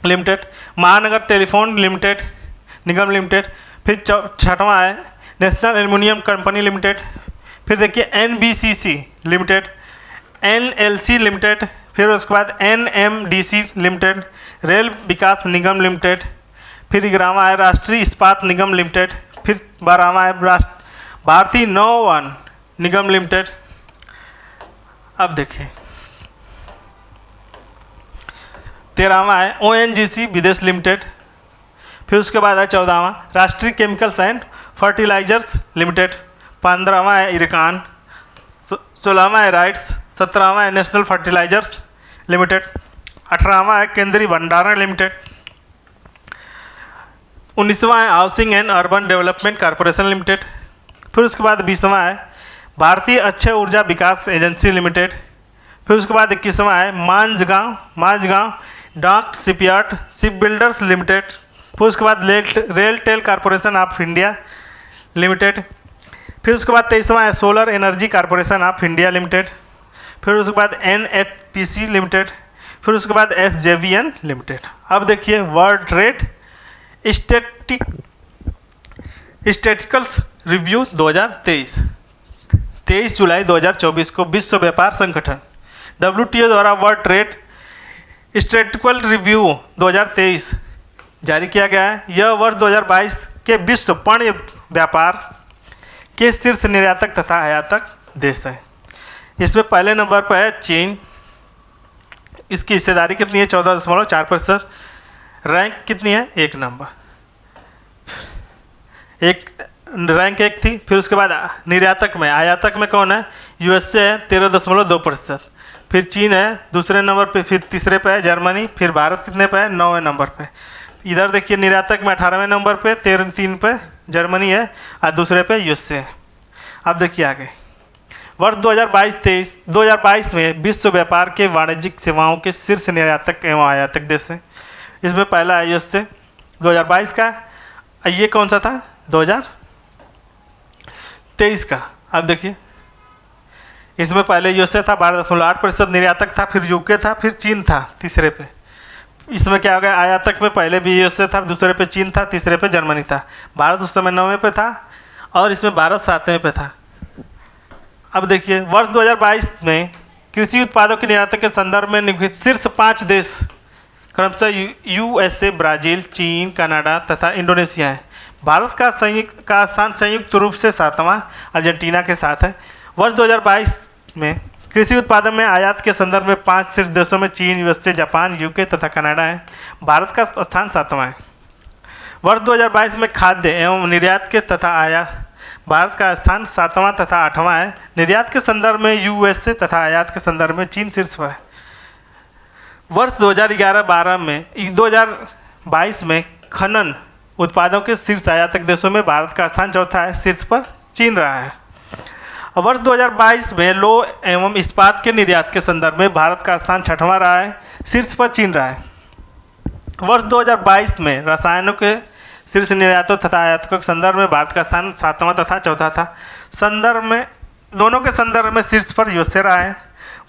Speaker 1: लिमिटेड, महानगर टेलीफोन लिमिटेड निगम लिमिटेड, फिर छठवां है नेशनल एल्युमिनियम कंपनी लिमिटेड, फिर देखिए एनबीसीसी लिमिटेड, एनएलसी लिमिटेड, फिर उसके बाद एनएमडीसी लिमिटेड, रेल विकास निगम लिमिटेड, फिर 11वां है राष्ट्रीय इस्पात निगम लिमिटेड, फिर 12वां है भारतीय नौवन निगम लिमिटेड। अब देखिए 13वां है ओएनजीसी विदेश लिमिटेड, फिर उसके बाद है 14वां राष्ट्रीय केमिकल्स एंड फर्टिलाइजर्स लिमिटेड, 15वां है इरकान, 16वां है राइट्स, 17वां है नेशनल फर्टिलाइजर्स लिमिटेड, 18वां है केंद्रीय भंडारण लिमिटेड, 19वां है housing and urban development corporation limited, फिर उसके बाद 20वां है भारतीय अक्षय ऊर्जा विकास एजेंसी लिमिटेड, फिर उसके बाद 21वां है मांझगांव डाक शिपयार्ड शिप बिल्डर्स लिमिटेड, फिर उसके बाद RailTel corporation of India limited, फिर उसके बाद 23वां है solar energy corporation of India limited, फिर उसके बाद एनएचपीसी लिमिटेड, फिर उसके बाद एसजेवीएन लिमिटेड। अब देखिए वर्ल्ड ट्रेड स्टैटिस्टिकल्स रिव्यू 2023, 23 जुलाई 2024 को विश्व व्यापार संगठन WTO द्वारा वर्ल्ड ट्रेड स्टैटिस्टिकल रिव्यू 2023 जारी किया गया है। यह वर्ष 2022 के विश्व पण्य व्यापार के शीर्ष निर्यातक तथा आयातक देश है। इसमें पहले नंबर पर है चीन, इसकी हिस्सेदारी कितनी है 14.4%, रैंक कितनी है 1 नंबर, रैंक 1 थी। फिर उसके बाद निर्यातक में आयातक में कौन है, यूएसए है 13.2%, फिर चीन है दूसरे नंबर पे, फिर तीसरे पे है जर्मनी, फिर भारत कितने पे है 9वें नंबर पे। इधर देखिए निर्यातक में 18वें नंबर पे 3 पे जर्मनी है और दूसरे पे यूएसए है। अब देखिए आगे वर्ष 2022 में विश्व व्यापार के वाणिज्यिक सेवाओं के शीर्ष निर्यातक एवं आयातक देश हैं। इसमें पहला है यूएसए 2022 का, ये कौन सा था 2023 का। अब देखिए इसमें पहले यूएसए था 12.8% निर्यातक था, फिर यूके था, फिर चीन था तीसरे पे। इसमें क्या हो गया, आयातक में पहले भी यूएसए था, दूसरे पे चीन था, तीसरे पे जर्मनी था, भारत उस समय 9वें पे था और इसमें भारत 7वें पे था। अब देखिए वर्ष 2022 में कृषि उत्पादों के निर्यातक के संदर्भ में निम्नलिखित शीर्ष 5 देश क्रमशः यूएसए, ब्राज़ील, चीन, कनाडा तथा इंडोनेशिया है। भारत का स्थान संयुक्त रूप से 7वां अर्जेंटीना के साथ है। वर्ष 2022 में कृषि उत्पादन में आयात के संदर्भ में 5 शीर्ष देशों में चीन, यूएसए, जापान, यूके तथा कनाडा है। भारत का स्थान 7वां है। वर्ष 2022 में खाद्य एवं निर्यात के तथा आयात भारत का स्थान 7वां तथा 8वां है। निर्यात के संदर्भ में यूएसए तथा आयात के संदर्भ में चीन शीर्ष पर है। वर्ष 2022 में खनन उत्पादों के शीर्ष आयातक देशों में भारत का स्थान 4था है, शीर्ष पर चीन रहा है। वर्ष 2022 में लौह एवं इस्पात के निर्यात के संदर्भ में भारत का स्थान 6वां रहा है, शीर्ष पर चीन रहा है। वर्ष 2022 में रसायनों के शीर्ष निर्यातों तथा आयातकों के संदर्भ में भारत का स्थान 7वां तथा 4था था। संदर्भ में दोनों के संदर्भ में शीर्ष पर यूएसए रहा है।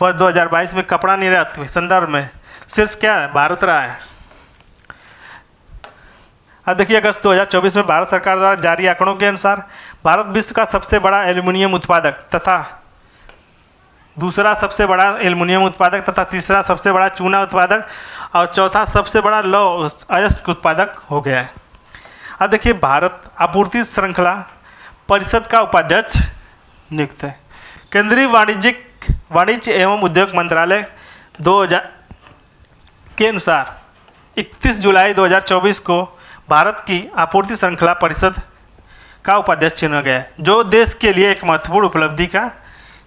Speaker 1: वर्ष 2022 में कपड़ा निर्यात के संदर्भ में शीर्ष क्या है, भारत रहा है। अब देखिए अगस्त 2024 में भारत सरकार द्वारा जारी आंकड़ों के अनुसार भारत विश्व का सबसे बड़ा एल्युमिनियम उत्पादक तथा दूसरा सबसे बड़ा एल्युमिनियम उत्पादक तथा तीसरा सबसे बड़ा चूना उत्पादक और चौथा सबसे बड़ा लौह अयस्क उत्पादक हो गया है। अब देखिए भारत आपूर्ति श्रृंखला परिषद का उपाध्यक्ष नियुक्त है। केंद्रीय वाणिज्य एवं उद्योग मंत्रालय 2000 के अनुसार 31 जुलाई 2024 को भारत की आपूर्ति श्रृंखला परिषद का उपाध्यक्ष चुना गया है, जो देश के लिए एक महत्वपूर्ण उपलब्धि का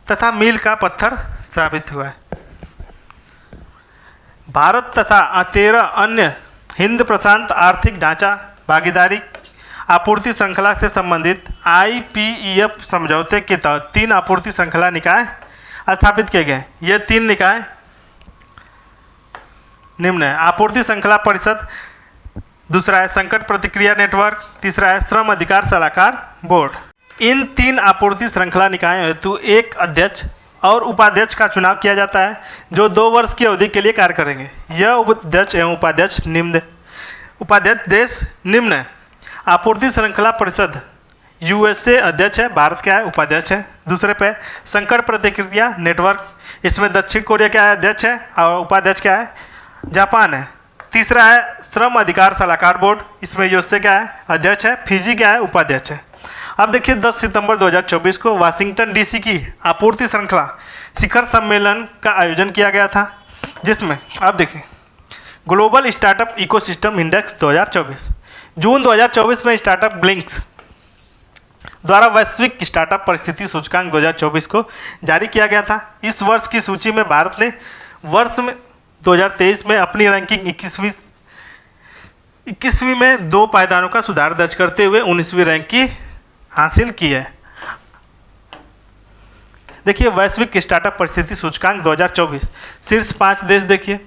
Speaker 1: तथा मील का पत्थर साबित हुआ है। भारत तथा 13 अन्य हिंद प्रशांत आर्थिक ढांचा भागीदारी आपूर्ति श्रृंखला से संबंधित IPEF समझौते के तहत 3 आपूर्ति श्रृंखला निकाय स्थापित किए गए। ये 3 निकाय निम्न है: आपूर्ति श्रृंखला परिषद, दूसरा है संकट प्रतिक्रिया नेटवर्क, तीसरा है श्रम अधिकार सलाहकार बोर्ड। इन 3 आपूर्ति श्रृंखला निकायों हेतु एक अध्यक्ष और उपाध्यक्ष का चुनाव किया जाता है जो 2 वर्ष की अवधि के लिए कार्य करेंगे। यह अध्यक्ष एवं उपाध्यक्ष देश निम्न है। आपूर्ति श्रृंखला परिषद यूएसए अध्यक्ष है, भारत क्या है उपाध्यक्ष है। दूसरे पे संकट प्रतिक्रिया नेटवर्क, इसमें दक्षिण कोरिया क्या है अध्यक्ष है और उपाध्यक्ष क्या है जापान है। तीसरा है श्रम अधिकार सलाहकार बोर्ड, इसमें यूएसए क्या है अध्यक्ष है, फिजी क्या है उपाध्यक्ष है। अब देखिए 10 सितंबर 2024 को वाशिंगटन डीसी की आपूर्ति श्रृंखला शिखर सम्मेलन का आयोजन किया गया था, जिसमें आप देखिए ग्लोबल स्टार्टअप इकोसिस्टम इंडेक्स 2024 जून 2024 में स्टार्टअप ब्लिंक्स द्वारा वैश्विक स्टार्टअप परिस्थिति सूचकांक 2024 को जारी किया गया था। इस वर्ष की सूची में भारत ने वर्ष में 2023 में अपनी रैंकिंग 21वीं में 2 पायदानों का सुधार दर्ज करते हुए 19वीं रैंक की हासिल की है। देखिए वैश्विक स्टार्टअप परिस्थिति सूचकांक 2024 शीर्ष 5 देश देखिए,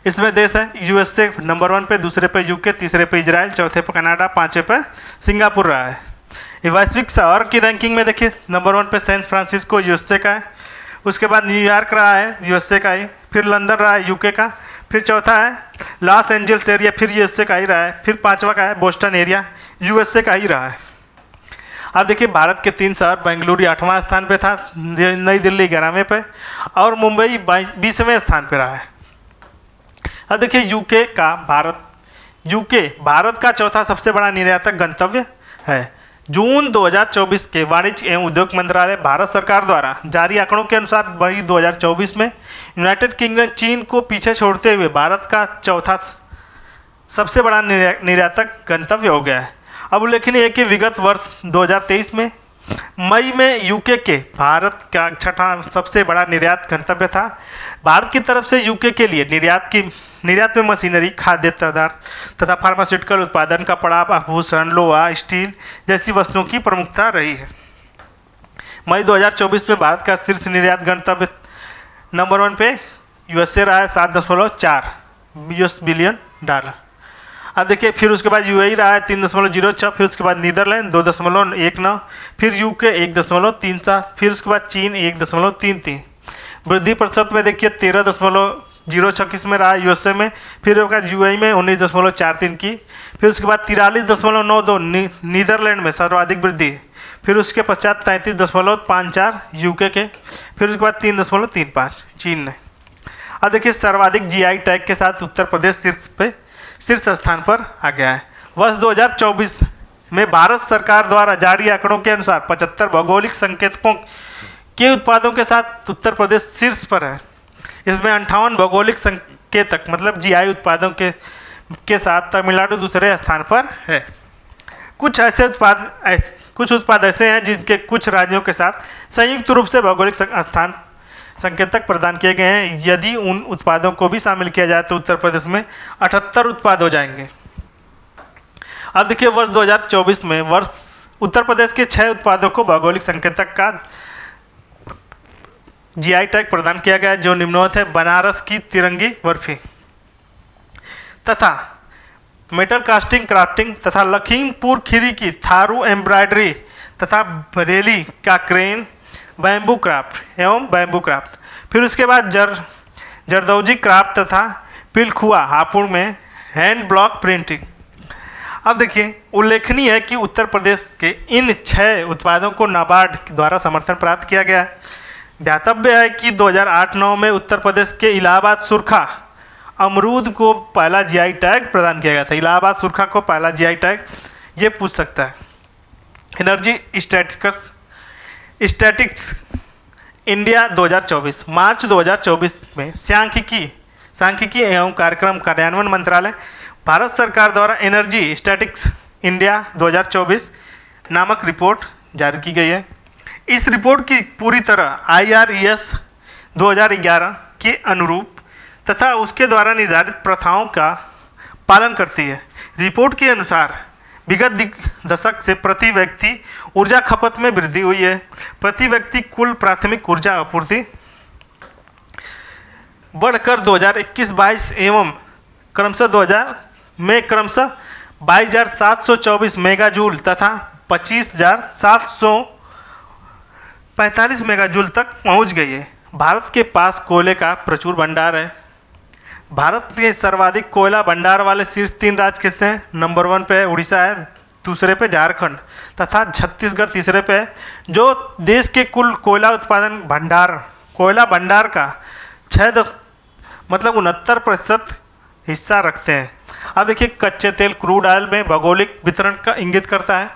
Speaker 1: इसमें देश है यूएसए नंबर 1 पे, दूसरे पे यूके, तीसरे पे इजराइल, चौथे पे कनाडा, 5वें पे सिंगापुर रहा है। ये वैश्विक शहर की रैंकिंग में देखिए नंबर 1 पे सैन फ्रांसिस्को यूएसए का है, उसके बाद न्यूयॉर्क रहा है यूएसए का ही, फिर लंदन रहा है यूके का, फिर चौथा है लॉस एंजल्स एरिया फिर यूएसए का ही रहा है, फिर 5वां का है बोस्टन एरिया यूएसए का ही रहा है। अब देखिए भारत के 3 शहर बेंगलुरु 8वां स्थान पे था, नई दिल्ली 11वें पे और मुंबई 20वें स्थान पे रहा है। अब देखिए यूके भारत का चौथा सबसे बड़ा निर्यातक गंतव्य है। जून 2024 के वाणिज्य एवं उद्योग मंत्रालय भारत सरकार द्वारा जारी आंकड़ों के अनुसार मई 2024 में यूनाइटेड किंगडम चीन को पीछे छोड़ते हुए भारत का चौथा सबसे बड़ा निर्यातक गंतव्य हो गया है। अब उल्लेखनीय है कि विगत वर्ष 2023 में मई में यूके के भारत का छठा सबसे बड़ा निर्यात गंतव्य था। भारत की तरफ से यूके के लिए निर्यात में मशीनरी, खाद्य पदार्थ तथा फार्मास्यूटिकल उत्पादन, कपड़ा, आभूषण, लोहा, स्टील जैसी वस्तुओं की प्रमुखता रही है। मई 2024 में भारत का शीर्ष निर्यात गंतव्य नंबर 1 पे यूएसए रहा है 7.4 बिलियन डॉलर। अब देखिए फिर उसके बाद यूएई रहा है 3.06, फिर उसके बाद नीदरलैंड 2.19, फिर यूके 1.37, फिर उसके बाद चीन 1.33। वृद्धि प्रतिशत में देखिए 13.06 में रहा यूएसए में, फिर उसके बाद यूएई में 19.43 की, फिर उसके बाद 43.92 नीदरलैंड में सर्वाधिक वृद्धि, फिर उसके पश्चात 33.54 यूके के, फिर उसके बाद 3.35 चीन ने। अब देखिए सर्वाधिक जीआई टैग के साथ उत्तर प्रदेश शीर्ष स्थान पर आ गया है। वर्ष 2024 में भारत सरकार द्वारा जारी आंकड़ों के अनुसार 75 भौगोलिक संकेतकों के उत्पादों के साथ उत्तर प्रदेश शीर्ष पर है। इसमें 58 भौगोलिक संकेतक मतलब जीआई उत्पादों के साथ तमिलनाडु दूसरे स्थान पर है। कुछ उत्पाद ऐसे हैं जिनके कुछ राज्यों के साथ संयुक्त रूप से भौगोलिक स्थान संकेतक प्रदान किए गए हैं। यदि उन उत्पादों को भी शामिल किया जाए तो उत्तर प्रदेश में 78 उत्पाद हो जाएंगे। अब देखिए वर्ष 2024 में उत्तर प्रदेश के 6 उत्पादों को भौगोलिक संकेतक का जीआई टैग प्रदान किया गया जो निम्नवत है: बनारस की तिरंगी बर्फी तथा मेटल कास्टिंग क्राफ्टिंग तथा लखीमपुर खीरी की थारू एम्ब्रॉयडरी तथा बरेली का क्रेन बैम्बू क्राफ्ट एवं बैम्बू क्राफ्ट। फिर उसके बाद जरदौजी क्राफ्ट तथा पिलखुआ हापुड़ में हैंड ब्लॉक प्रिंटिंग। अब देखिए उल्लेखनीय है कि उत्तर प्रदेश के इन 6 उत्पादों को नाबार्ड द्वारा समर्थन प्राप्त किया गया है। ध्यातव्य है कि 2008-9 में उत्तर प्रदेश के इलाहाबाद सुरखा अमरूद को पहला जीआई टैग प्रदान किया गया था। इलाहाबाद सुरखा को पहला जीआई टैग ये पूछ सकता है। एनर्जी स्टैटिक्स इंडिया 2024 मार्च 2024 में सांख्यिकी एवं कार्यक्रम कार्यान्वयन मंत्रालय भारत सरकार द्वारा एनर्जी स्टैटिक्स इंडिया 2024 नामक रिपोर्ट जारी की गई है। इस रिपोर्ट की पूरी तरह IRES 2011 के अनुरूप तथा उसके द्वारा निर्धारित प्रथाओं का पालन करती है। रिपोर्ट के अनुसार विगत दशक से प्रति व्यक्ति ऊर्जा खपत में वृद्धि हुई है। प्रति व्यक्ति कुल प्राथमिक ऊर्जा आपूर्ति बढ़कर 2021-22 एवं क्रमशः 2000 में क्रमशः 22,724 मेगाजूल तथा 25,745 मेगाजूल तक पहुंच गई है। भारत के पास कोयले का प्रचुर भंडार है। भारत के सर्वाधिक कोयला भंडार वाले शीर्ष 3 राज्य किसने हैं? नंबर 1 पे उड़ीसा है, दूसरे पे झारखंड तथा छत्तीसगढ़ तीसरे पे है, जो देश के कुल कोयला उत्पादन कोयला भंडार का 69% हिस्सा रखते हैं। अब देखिए, कच्चे तेल क्रूड ऑयल में भौगोलिक वितरण का इंगित करता है,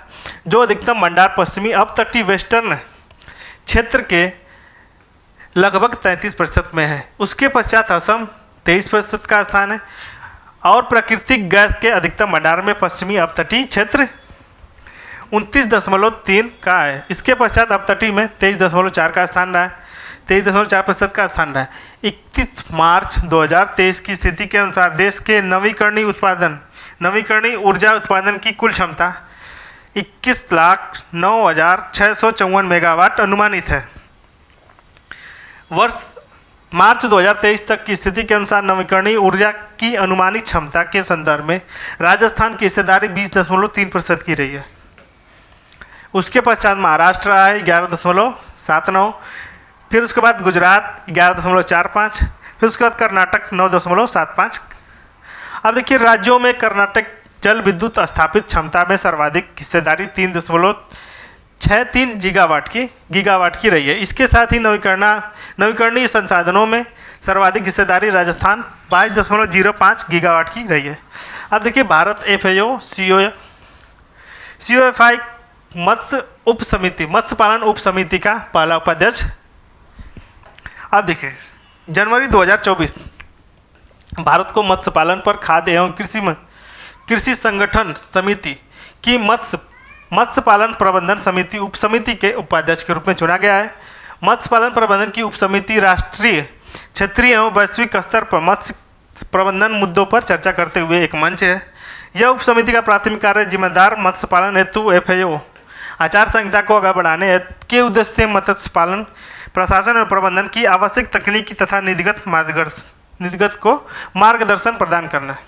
Speaker 1: जो अधिकतम भंडार पश्चिमी अपतटीय वेस्टर्न क्षेत्र के लगभग 33% में है। उसके पश्चात असम 23% का स्थान है और प्राकृतिक गैस के अधिकतम भंडार में पश्चिमी अपतटीय क्षेत्र 29.3 का है। इसके पश्चात अपतटीय में 23.4 का स्थान रहा है, 23.4% का स्थान रहा है। 31 मार्च 2023 की स्थिति के अनुसार देश के नवीकरणीय ऊर्जा उत्पादन की कुल क्षमता 21,09,654 मेगावाट अनुमानित है। वर्ष मार्च 2023 तक की स्थिति के अनुसार नवीकरणीय ऊर्जा की अनुमानित क्षमता के संदर्भ में राजस्थान की हिस्सेदारी 20.3% की रही है। उसके पश्चात महाराष्ट्र आया है 11.79, फिर उसके बाद गुजरात 11.45, फिर उसके बाद कर्नाटक 9.75। अब देखिए, राज्यों में कर्नाटक जल विद्युत स्थापित क्षमता में सर्वाधिक हिस्सेदारी 3.63 गीगावाट की रही है। इसके साथ ही नवीकरणीय संसाधनों में सर्वाधिक हिस्सेदारी राजस्थान 22.05 गीगावाट की रही है। अब देखिए, भारत FAO COFI मत्स्य पालन उप समिति का पहला उपाध्यक्ष। अब देखिए, जनवरी 2024 भारत को मत्स्य पालन पर खाद्य एवं कृषि संगठन समिति की मत्स्य पालन प्रबंधन समिति उप समिति के उपाध्यक्ष के रूप में चुना गया है। मत्स्य पालन प्रबंधन की उप समिति राष्ट्रीय, क्षेत्रीय एवं वैश्विक स्तर पर मत्स्य प्रबंधन मुद्दों पर चर्चा करते हुए एक मंच है। यह उप समिति का प्राथमिक कार्य जिम्मेदार मत्स्य पालन हेतु FAO आचार संहिता को आगे बढ़ाने के उद्देश्य से मत्स्य पालन प्रशासन और प्रबंधन की आवश्यक तकनीकी तथा नीतिगत को मार्गदर्शन प्रदान करना है।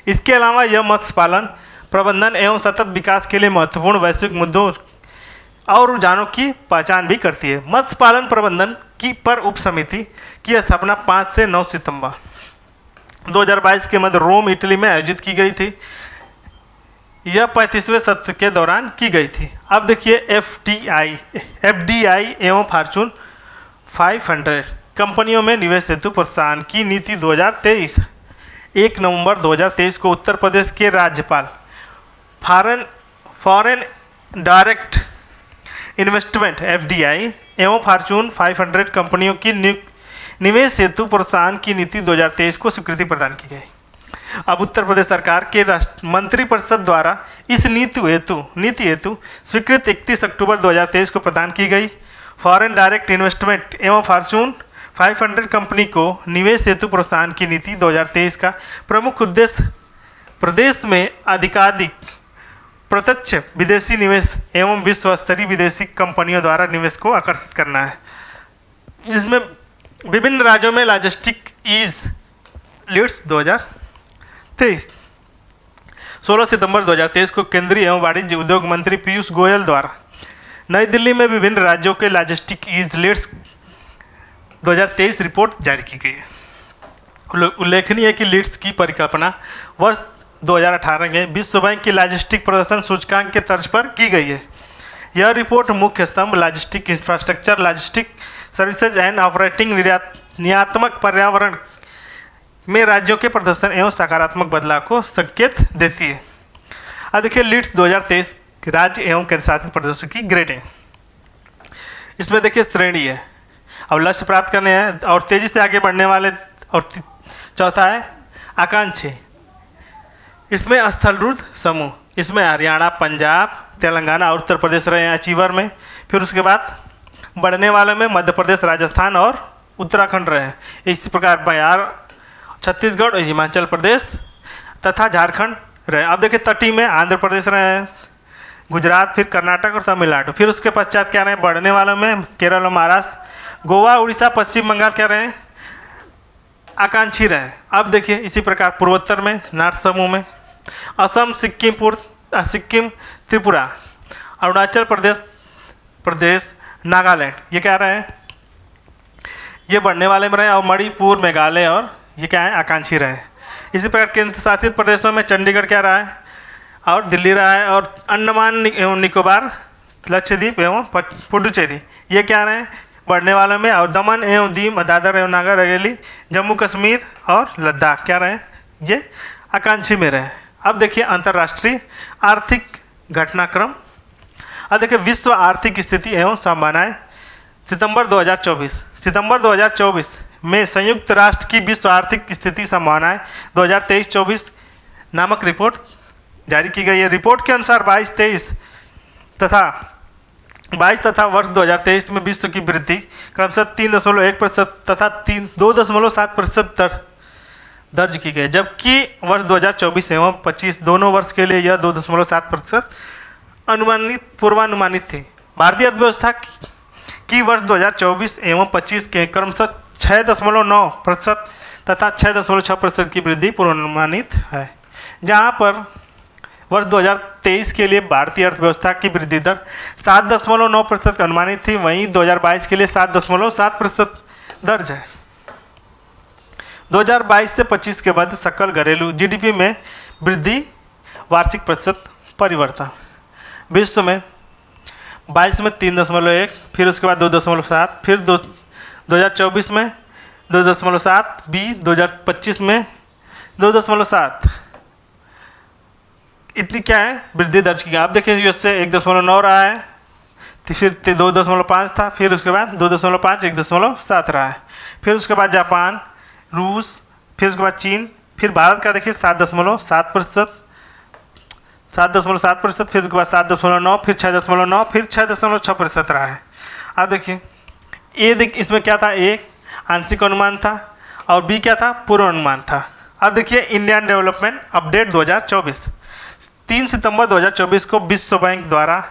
Speaker 1: इसके अलावा यह मत्स्य पालन प्रबंधन एवं सतत विकास के लिए महत्वपूर्ण वैश्विक मुद्दों और रुझानों की पहचान भी करती है। मत्स्य पालन प्रबंधन की पर उप समिति की स्थापना 5 से 9 सितंबर 2022 के मध्य रोम, इटली में आयोजित की गई थी। यह 35वें सत्र के दौरान की गई थी। अब देखिए, FDI एवं फॉर्च्यून 500 कंपनियों में निवेश हेतु प्रोत्साहन की नीति 2023 1 नवंबर 2023 को उत्तर प्रदेश के राज्यपाल फॉरेन डायरेक्ट इन्वेस्टमेंट FDI एवं फॉर्च्यून 500 कंपनियों की निवेश हेतु प्रोत्साहन की नीति 2023 को स्वीकृति प्रदान की गई। अब उत्तर प्रदेश सरकार के मंत्रिपरिषद द्वारा इस नीति हेतु स्वीकृति 31 अक्टूबर 2023 को प्रदान की गई। फॉरेन डायरेक्ट इन्वेस्टमेंट एवं फॉर्च्यून 500 कंपनी को निवेश हेतु प्रोत्साहन की नीति 2023 का प्रमुख उद्देश्य प्रदेश में अधिकाधिक प्रत्यक्ष विदेशी निवेश एवं विश्व स्तरीय विदेशी कंपनियों द्वारा निवेश को आकर्षित करना है, जिसमें विभिन्न राज्यों में लॉजिस्टिक ईज लीड्स 2023। 16 सितंबर 2023 को केंद्रीय एवं वाणिज्य उद्योग मंत्री पीयूष गोयल द्वारा नई दिल्ली में विभिन्न राज्यों के लॉजिस्टिक ईज लीड्स 2023 रिपोर्ट जारी की गई है। उल्लेखनीय है कि लीड्स की परिकल्पना वर्ष 2018 के विश्व बैंक की लॉजिस्टिक प्रदर्शन सूचकांक के तर्ज पर की गई है। यह रिपोर्ट मुख्य स्तंभ logistic infrastructure, logistic services and operating नियात्मक पर्यावरण में राज्यों के प्रदर्शन एवं सकारात्मक बदलाव को संकेत देती है। अब देखिए, लीड्स 2023 राज्य एवं केंद्र शासित प्रदेशों की ग्रेडिंग। इसमें देखिए श्रेणी है, अब लक्ष्य प्राप्त करने हैं और तेजी से आगे बढ़ने वाले, और चौथा है आकांक्षी। इसमें स्थलरूढ़ समूह, इसमें हरियाणा, पंजाब, तेलंगाना और उत्तर प्रदेश रहे हैं अचीवर में। फिर उसके बाद बढ़ने वाले में मध्य प्रदेश, राजस्थान और उत्तराखंड रहे हैं। इसी प्रकार बिहार, छत्तीसगढ़ और हिमाचल प्रदेश तथा झारखंड रहे। अब देखिए, तटीय में आंध्र प्रदेश रहे हैं, गुजरात, फिर कर्नाटक और तमिलनाडु। फिर उसके पश्चात क्या रहे, बढ़ने वालों में केरल और महाराष्ट्र, गोवा, उड़ीसा, पश्चिम बंगाल क्या रहे, आकांक्षी रहे। अब देखिए, इसी प्रकार पूर्वोत्तर में नॉर्थ समूह में असम, सिक्किम, त्रिपुरा अरुणाचल प्रदेश, नागालैंड, ये क्या रहे हैं, ये बढ़ने वाले में रहे, और मणिपुर, मेघालय और ये क्या है, आकांक्षी रहे। इसी प्रकार केंद्र शासित प्रदेशों में चंडीगढ़ क्या रहा है और दिल्ली रहा है, और अंडमान एवं निकोबार, लक्षद्वीप एवं पुडुचेरी ये क्या रहे हैं, बढ़ने वालों में, और दमन एवं दीव, दादर एवं नागर हवेली, जम्मू कश्मीर और लद्दाख क्या रहे, ये आकांक्षी में रहे। अब देखिए अंतर्राष्ट्रीय आर्थिक घटनाक्रम। अब देखिए विश्व आर्थिक स्थिति एवं संभावनाएं। सितंबर 2024 में संयुक्त राष्ट्र की विश्व आर्थिक स्थिति संभावनाएं 2023-24 नामक रिपोर्ट जारी की गई है। रिपोर्ट के अनुसार 22 तथा वर्ष 2023 में विश्व की वृद्धि क्रमशः 3.1% तथा 2.7% दर्ज की गई, जबकि वर्ष 2024 एवं 25 दोनों वर्ष के लिए यह 2.7% पूर्वानुमानित थी। भारतीय अर्थव्यवस्था की वर्ष 2024 एवं 25 के क्रमशः 6.9% तथा 6.6% की वृद्धि पूर्वानुमानित है, जहां पर वर्ष 2023 के लिए भारतीय अर्थव्यवस्था की वृद्धि दर 7.9% अनुमानित थी, वहीं 2022 के लिए 7.7% दर्ज है। 2022 से 25 के बाद सकल घरेलू जीडीपी में वृद्धि वार्षिक प्रतिशत परिवर्तन। विश्व में 22 में 3.1, फिर उसके बाद 2.7, फिर 2024 में 2.7, 2025 में 2.7, इतनी क्या है वृद्धि दर्ज की गई। आप देखिए यूएसए 1.9 रहा है, फिर 2.5 था, फिर उसके बाद 2.5, 1.7 रहा है, फिर उसके बाद जापान, रूस, फिर उसके बाद चीन, फिर भारत का देखिए 7.7%, 7.7%, फिर उसके बाद 7.9, फिर 6.9, फिर 6.6% रहा है। अब देखिए इसमें क्या था, ए आंशिक अनुमान था और बी क्या था, पूर्वानुमान था। अब देखिए इंडियन डेवलपमेंट अपडेट 2024, 3 सितंबर 2024 को विश्व बैंक द्वारा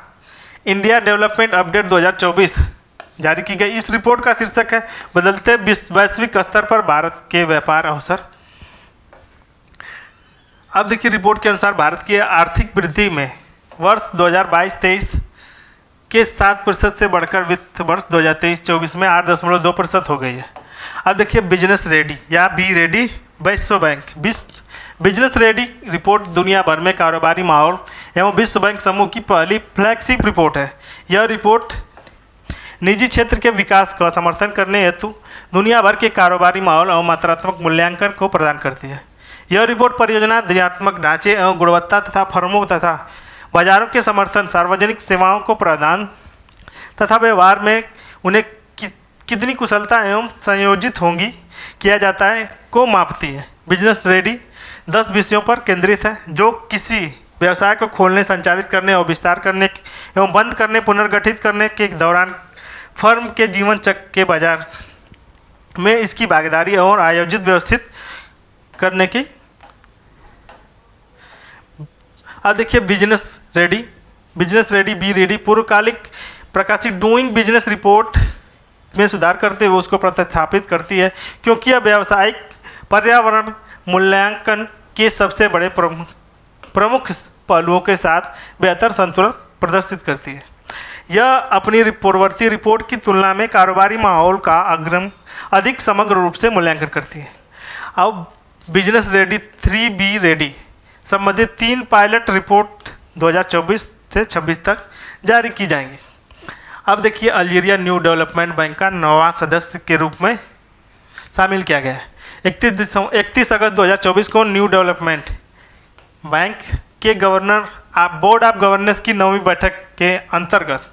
Speaker 1: इंडिया डेवलपमेंट अपडेट 2024 जारी की गई। इस रिपोर्ट का शीर्षक है बदलते वैश्विक स्तर पर भारत के व्यापार अवसर। अब देखिए रिपोर्ट के अनुसार भारत की आर्थिक वृद्धि में वर्ष 2022-23 के 7% से बढ़कर वित्त वर्ष 2023-24 में 8.2% हो गई है। अब देखिए बिजनेस रेडी या बी रेडी विश्व बैंक बिजनेस रेडी रिपोर्ट दुनिया भर में कारोबारी माहौल एवं विश्व बैंक समूह की पहली फ्लैगशिप रिपोर्ट है। यह रिपोर्ट निजी क्षेत्र के विकास का समर्थन करने हेतु दुनिया भर के कारोबारी माहौल एवं मात्रात्मक मूल्यांकन को प्रदान करती है। यह रिपोर्ट परियोजना क्रियात्मक ढांचे एवं गुणवत्ता तथा फर्मों तथा बाजारों के समर्थन, सार्वजनिक सेवाओं को प्रदान तथा व्यवहार में उन्हें कितनी कुशलता एवं संयोजित होंगी किया जाता है को मापती है। बिजनेस रेडी 10 विषयों पर केंद्रित है, जो किसी व्यवसाय को खोलने, संचालित करने और विस्तार करने एवं बंद करने, पुनर्गठित करने के दौरान फर्म के जीवन चक्र के बाजार में इसकी भागीदारी और आयोजित व्यवस्थित करने की। अब देखिए बिजनेस रेडी बी रेडी पूर्वकालिक प्रकाशित डूइंग बिजनेस रिपोर्ट में सुधार करते हुए उसको प्रतिस्थापित करती है, क्योंकि यह व्यावसायिक पर्यावरण मूल्यांकन के सबसे बड़े प्रमुख पहलुओं के साथ बेहतर संतुलन प्रदर्शित करती है। यह अपनी पूर्ववर्ती रिपोर्ट की तुलना में कारोबारी माहौल का अधिक समग्र रूप से मूल्यांकन करती है। अब बिजनेस रेडी 3B रेडी संबंधित 3 पायलट रिपोर्ट 2024 से 26 तक जारी की जाएंगी। अब देखिए अल्जीरिया न्यू डेवलपमेंट बैंक का 9वां सदस्य के रूप में शामिल किया गया है। 31 अगस्त 2024 को न्यू डेवलपमेंट बैंक के बोर्ड ऑफ गवर्नेंस की 9वीं बैठक के अंतर्गत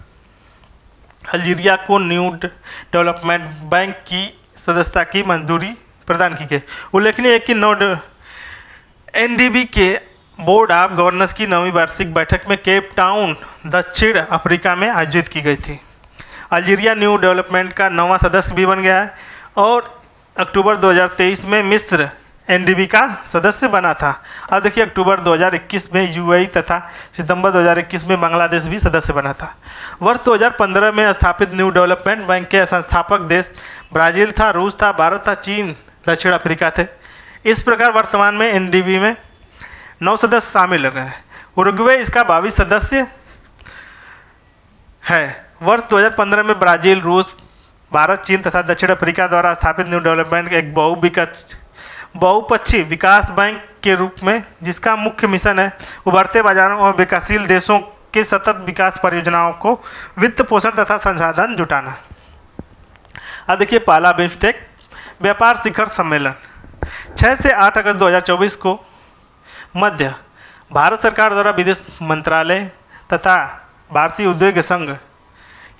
Speaker 1: अल्जीरिया को न्यू डेवलपमेंट बैंक की सदस्यता की मंजूरी प्रदान की गई। उल्लेखनीय है कि एनडीबी के बोर्ड ऑफ गवर्नेंस की 9वीं वार्षिक बैठक में केप टाउन, दक्षिण अफ्रीका में आयोजित की गई थी। अल्जीरिया न्यू डेवलपमेंट का 9वां सदस्य भी बन गया है और अक्टूबर 2023 में मिस्र एनडीबी का सदस्य बना था। अब देखिए अक्टूबर 2021 में यूएई तथा सितंबर 2021 में बांग्लादेश भी सदस्य बना था। वर्ष 2015 में स्थापित न्यू डेवलपमेंट बैंक के संस्थापक देश ब्राज़ील था, रूस था, भारत था, चीन, दक्षिण अफ्रीका थे। इस प्रकार वर्तमान में एनडीबी में 9 सदस्य शामिल हो गए हैं। उरुग्वे इसका 22 सदस्य है। वर्ष 2015 में ब्राज़ील, रूस, भारत, चीन तथा दक्षिण अफ्रीका द्वारा स्थापित न्यू डेवलपमेंट एक बहुपक्षीय विकास बैंक के रूप में, जिसका मुख्य मिशन है उभरते बाजारों और विकासशील देशों के सतत विकास परियोजनाओं को वित्त पोषण तथा संसाधन जुटाना। अब देखिए पहला बिम्स्टेक व्यापार शिखर सम्मेलन 6 से 8 अगस्त 2024 को मध्य भारत सरकार द्वारा विदेश मंत्रालय तथा भारतीय उद्योग संघ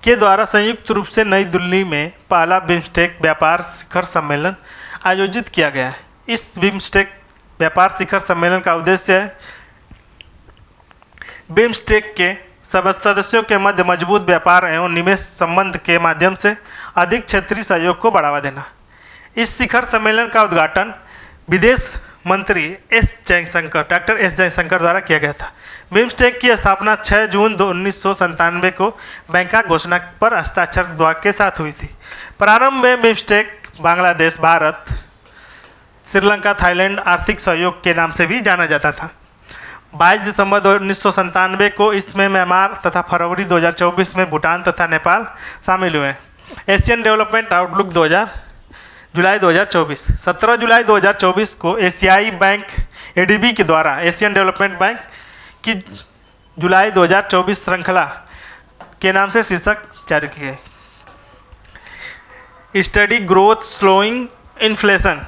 Speaker 1: के द्वारा संयुक्त रूप से नई दिल्ली में पहला बिम्स्टेक व्यापार शिखर सम्मेलन आयोजित किया गया है। इस बिम्स्टेक व्यापार शिखर सम्मेलन का उद्देश्य है बिम्स्टेक के सदस्यों के मध्य मजबूत व्यापार एवं निवेश संबंध के माध्यम से अधिक क्षेत्रीय सहयोग को बढ़ावा देना। इस शिखर सम्मेलन का उद्घाटन विदेश मंत्री डॉक्टर एस जयशंकर द्वारा किया गया था। बिम्स्टेक की स्थापना 6 जून 1997 को बैंकॉक घोषणा पर हस्ताक्षर के साथ हुई थी। प्रारंभ में बिम्स्टेक बांग्लादेश, भारत, श्रीलंका, थाईलैंड आर्थिक सहयोग के नाम से भी जाना जाता था। 22 दिसंबर 1997 को इसमें म्यांमार तथा फरवरी 2024 में भूटान तथा नेपाल शामिल हुए। एशियन डेवलपमेंट आउटलुक जुलाई 2024 17 जुलाई 2024 को एशियाई बैंक एडीबी के द्वारा एशियन डेवलपमेंट बैंक की जुलाई 2024 श्रृंखला के नाम से शीर्षक जारी किए। स्टडी ग्रोथ स्लोइंग इन्फ्लेशन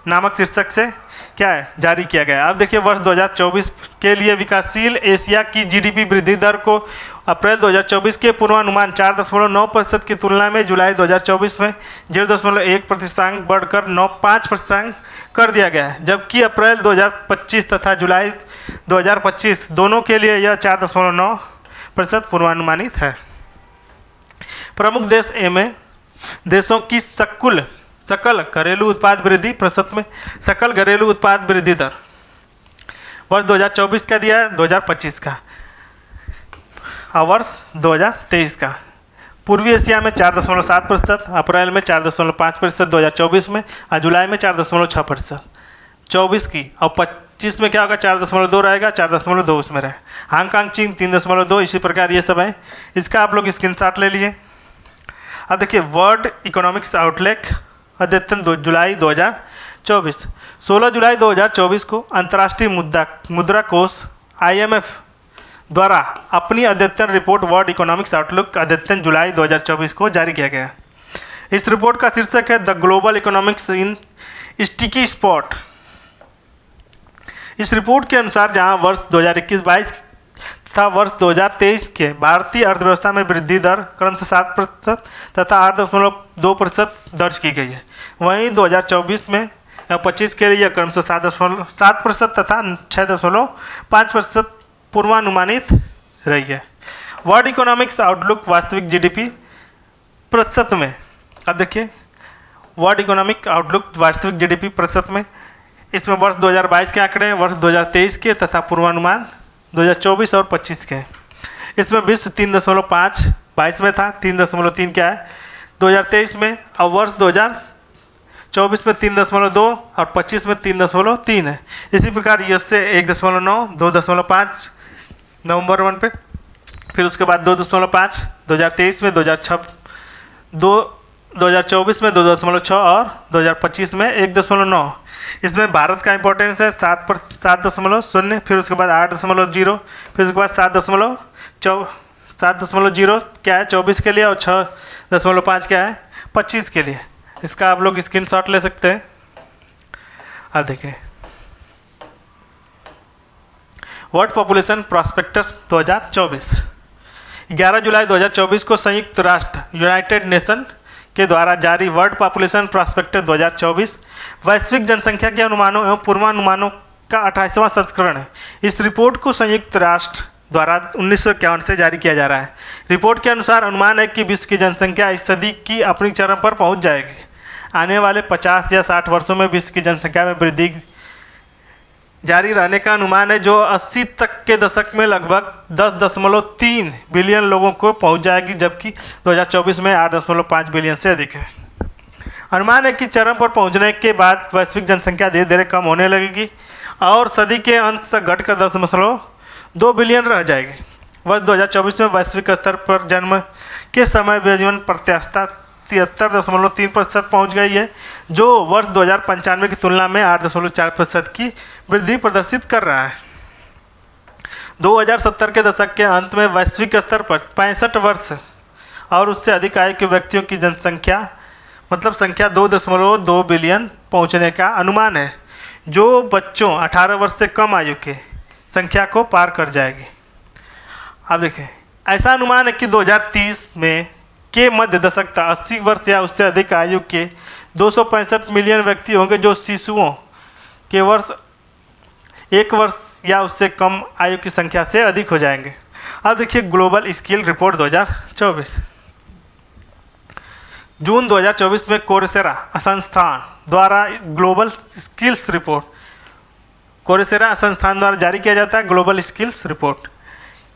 Speaker 1: नामक शीर्षक से क्या है जारी किया गया। अब देखिए वर्ष 2024 के लिए विकासशील एशिया की जीडीपी वृद्धि दर को अप्रैल 2024 के पूर्वानुमान 4.9% की तुलना में जुलाई 2024 में 0.1% बढ़कर 9.5% कर दिया गया है, जबकि अप्रैल 2025 तथा जुलाई 2025 दोनों के लिए यह 4.9% पूर्वानुमानित है। प्रमुख देश में देशों की सकल घरेलू उत्पाद वृद्धि प्रतिशत में सकल घरेलू उत्पाद वृद्धि दर वर्ष 2024 का दिया है, 2025 का और वर्ष 2023 का। पूर्वी एशिया में 4.7%, अप्रैल में 4.5% 2024 में और जुलाई में 4.6% 24 की, और 25 में क्या होगा 4.2 रहेगा, 4.2 उसमें रहे। हांगकांग, चीन 3.2, इसी प्रकार ये सब है। इसका आप लोग स्क्रीनशॉट ले लीजिए। अब देखिए वर्ल्ड इकोनॉमिक्स आउटलुक अद्यतन जुलाई 2024 16 जुलाई 2024 को अंतर्राष्ट्रीय मुद्रा कोष IMF द्वारा अपनी अद्यतन रिपोर्ट वर्ल्ड इकोनॉमिक्स आउटलुक अद्यतन जुलाई 2024 को जारी किया गया। इस रिपोर्ट का शीर्षक है the global economics in sticky spot. इस रिपोर्ट के अनुसार जहां वर्ष 2021-22 तथा वर्ष 2023 के भारतीय अर्थव्यवस्था में वृद्धि दर क्रमशः 7% तथा 8.2% दर्ज की गई है, वहीं 2024 में 25 के लिए क्रमशः 7% तथा 6.5% पूर्वानुमानित रही है। वर्ल्ड इकोनॉमिक्स आउटलुक वास्तविक जीडीपी प्रतिशत में, अब देखिए वर्ल्ड इकोनॉमिक आउटलुक वास्तविक जीडीपी प्रतिशत में, इसमें वर्ष 2022 के आंकड़े हैं, वर्ष 2023 के तथा पूर्वानुमान 2024 और 25 के। इसमें विश्व 3.5 22 में था, 3.3 क्या है 2023 में, और वर्ष 2024 में 3.2 और 25 में 3.3 है। इसी प्रकार यूएसए 1.9, 2.5 नवंबर 1 पे, फिर उसके बाद 2.5 2023 में, 2024 में 2.6 और 2025 में 1.9। इसमें भारत का इंपॉर्टेंस है 7.0, फिर उसके बाद 8.0, फिर उसके बाद 7.0 क्या है 24 के लिए, और 6.5 क्या है 25 के लिए। इसका आप लोग स्क्रीनशॉट ले सकते हैं। अब देखिए वर्ल्ड पॉपुलेशन प्रॉस्पेक्टस 2024 11 जुलाई 2024 को संयुक्त राष्ट्र यूनाइटेड नेशन के द्वारा जारी वर्ल्ड पॉपुलेशन प्रॉस्पेक्टस 2024 वैश्विक जनसंख्या के अनुमानों एवं पूर्वानुमानों का 28वां संस्करण है। इस रिपोर्ट को संयुक्त राष्ट्र द्वारा 1951 से जारी किया जा रहा है। रिपोर्ट के अनुसार अनुमान है कि विश्व की जनसंख्या इस सदी की अपनी चरम पर पहुंच जाएगी। आने वाले 50 या 60 वर्षों में विश्व की जनसंख्या में वृद्धि जारी रहने का अनुमान है, जो 80 तक के दशक में लगभग 10.3 बिलियन लोगों को पहुंच जाएगी, जबकि 2024 में 8.5 बिलियन से अधिक है। अनुमान है कि चरम पर पहुंचने के बाद वैश्विक जनसंख्या धीरे धीरे कम होने लगेगी और सदी के अंत तक घटकर 10.2 बिलियन रह जाएगी। वर्ष 2024 में वैश्विक स्तर पर जन्म के समय जीवन प्रत्याशा 73.3% पहुँच गई है, जो वर्ष 2095 की तुलना में 8.4% की वृद्धि प्रदर्शित कर रहा है। 2070 के दशक के अंत में वैश्विक स्तर पर 65 वर्ष और उससे अधिक आयु के व्यक्तियों की जनसंख्या मतलब संख्या 2.2 बिलियन पहुंचने का अनुमान है, जो बच्चों 18 वर्ष से कम आयु के संख्या को पार कर जाएगी। अब देखें, ऐसा अनुमान है कि 2030 में के मध्य दशक तक 80 वर्ष या उससे अधिक आयु के 265 मिलियन व्यक्ति होंगे, जो शिशुओं के एक वर्ष या उससे कम आयु की संख्या से अधिक हो जाएंगे। अब देखिए ग्लोबल स्किल रिपोर्ट 2024। जून 2024 में कोर्सेरा संस्थान द्वारा ग्लोबल स्किल्स रिपोर्ट कोर्सेरा संस्थान द्वारा जारी किया जाता है ग्लोबल स्किल्स रिपोर्ट।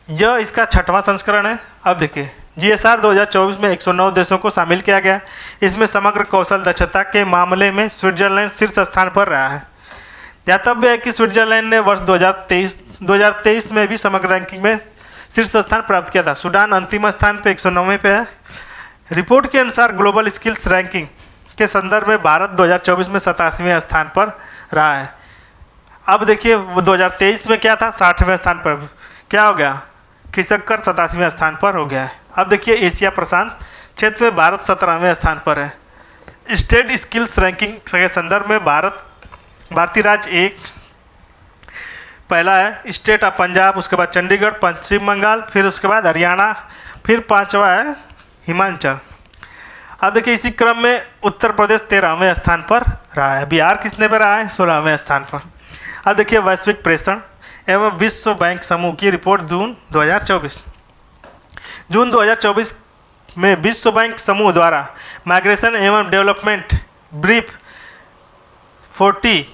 Speaker 1: यह इसका 6वां संस्करण है। अब देखिए GSR 2024 में 109 देशों को शामिल किया गया। इसमें समग्र कौशल दक्षता के मामले में स्विट्जरलैंड शीर्ष स्थान पर रहा है। ध्यातव्य है कि स्विट्जरलैंड ने वर्ष 2023 में भी समग्र रैंकिंग में शीर्ष स्थान प्राप्त किया था। सूडान अंतिम स्थान पे 109वें पे है। रिपोर्ट के अनुसार ग्लोबल स्किल्स रैंकिंग के संदर्भ में भारत 2024 में 87वें स्थान पर रहा है। अब देखिए 2023 में क्या था, 60वें स्थान पर क्या हो गया, खिसक कर 87वें स्थान पर हो गया है। अब देखिए एशिया प्रशांत क्षेत्र में भारत 17वें स्थान पर है। स्टेट स्किल्स रैंकिंग के संदर्भ में भारतीय राज्य एक पहला है, स्टेट ऑफ पंजाब, उसके बाद चंडीगढ़, पश्चिम बंगाल, फिर उसके बाद हरियाणा, फिर 5वां है हिमाचल। अब देखिए इसी क्रम में उत्तर प्रदेश 13वें स्थान पर रहा है। बिहार किसने पर रहा है, 16वें स्थान पर। अब देखिए वैश्विक प्रेषण एवं विश्व बैंक समूह की रिपोर्ट जून 2024। जून 2024 में विश्व बैंक समूह द्वारा माइग्रेशन एवं development brief 40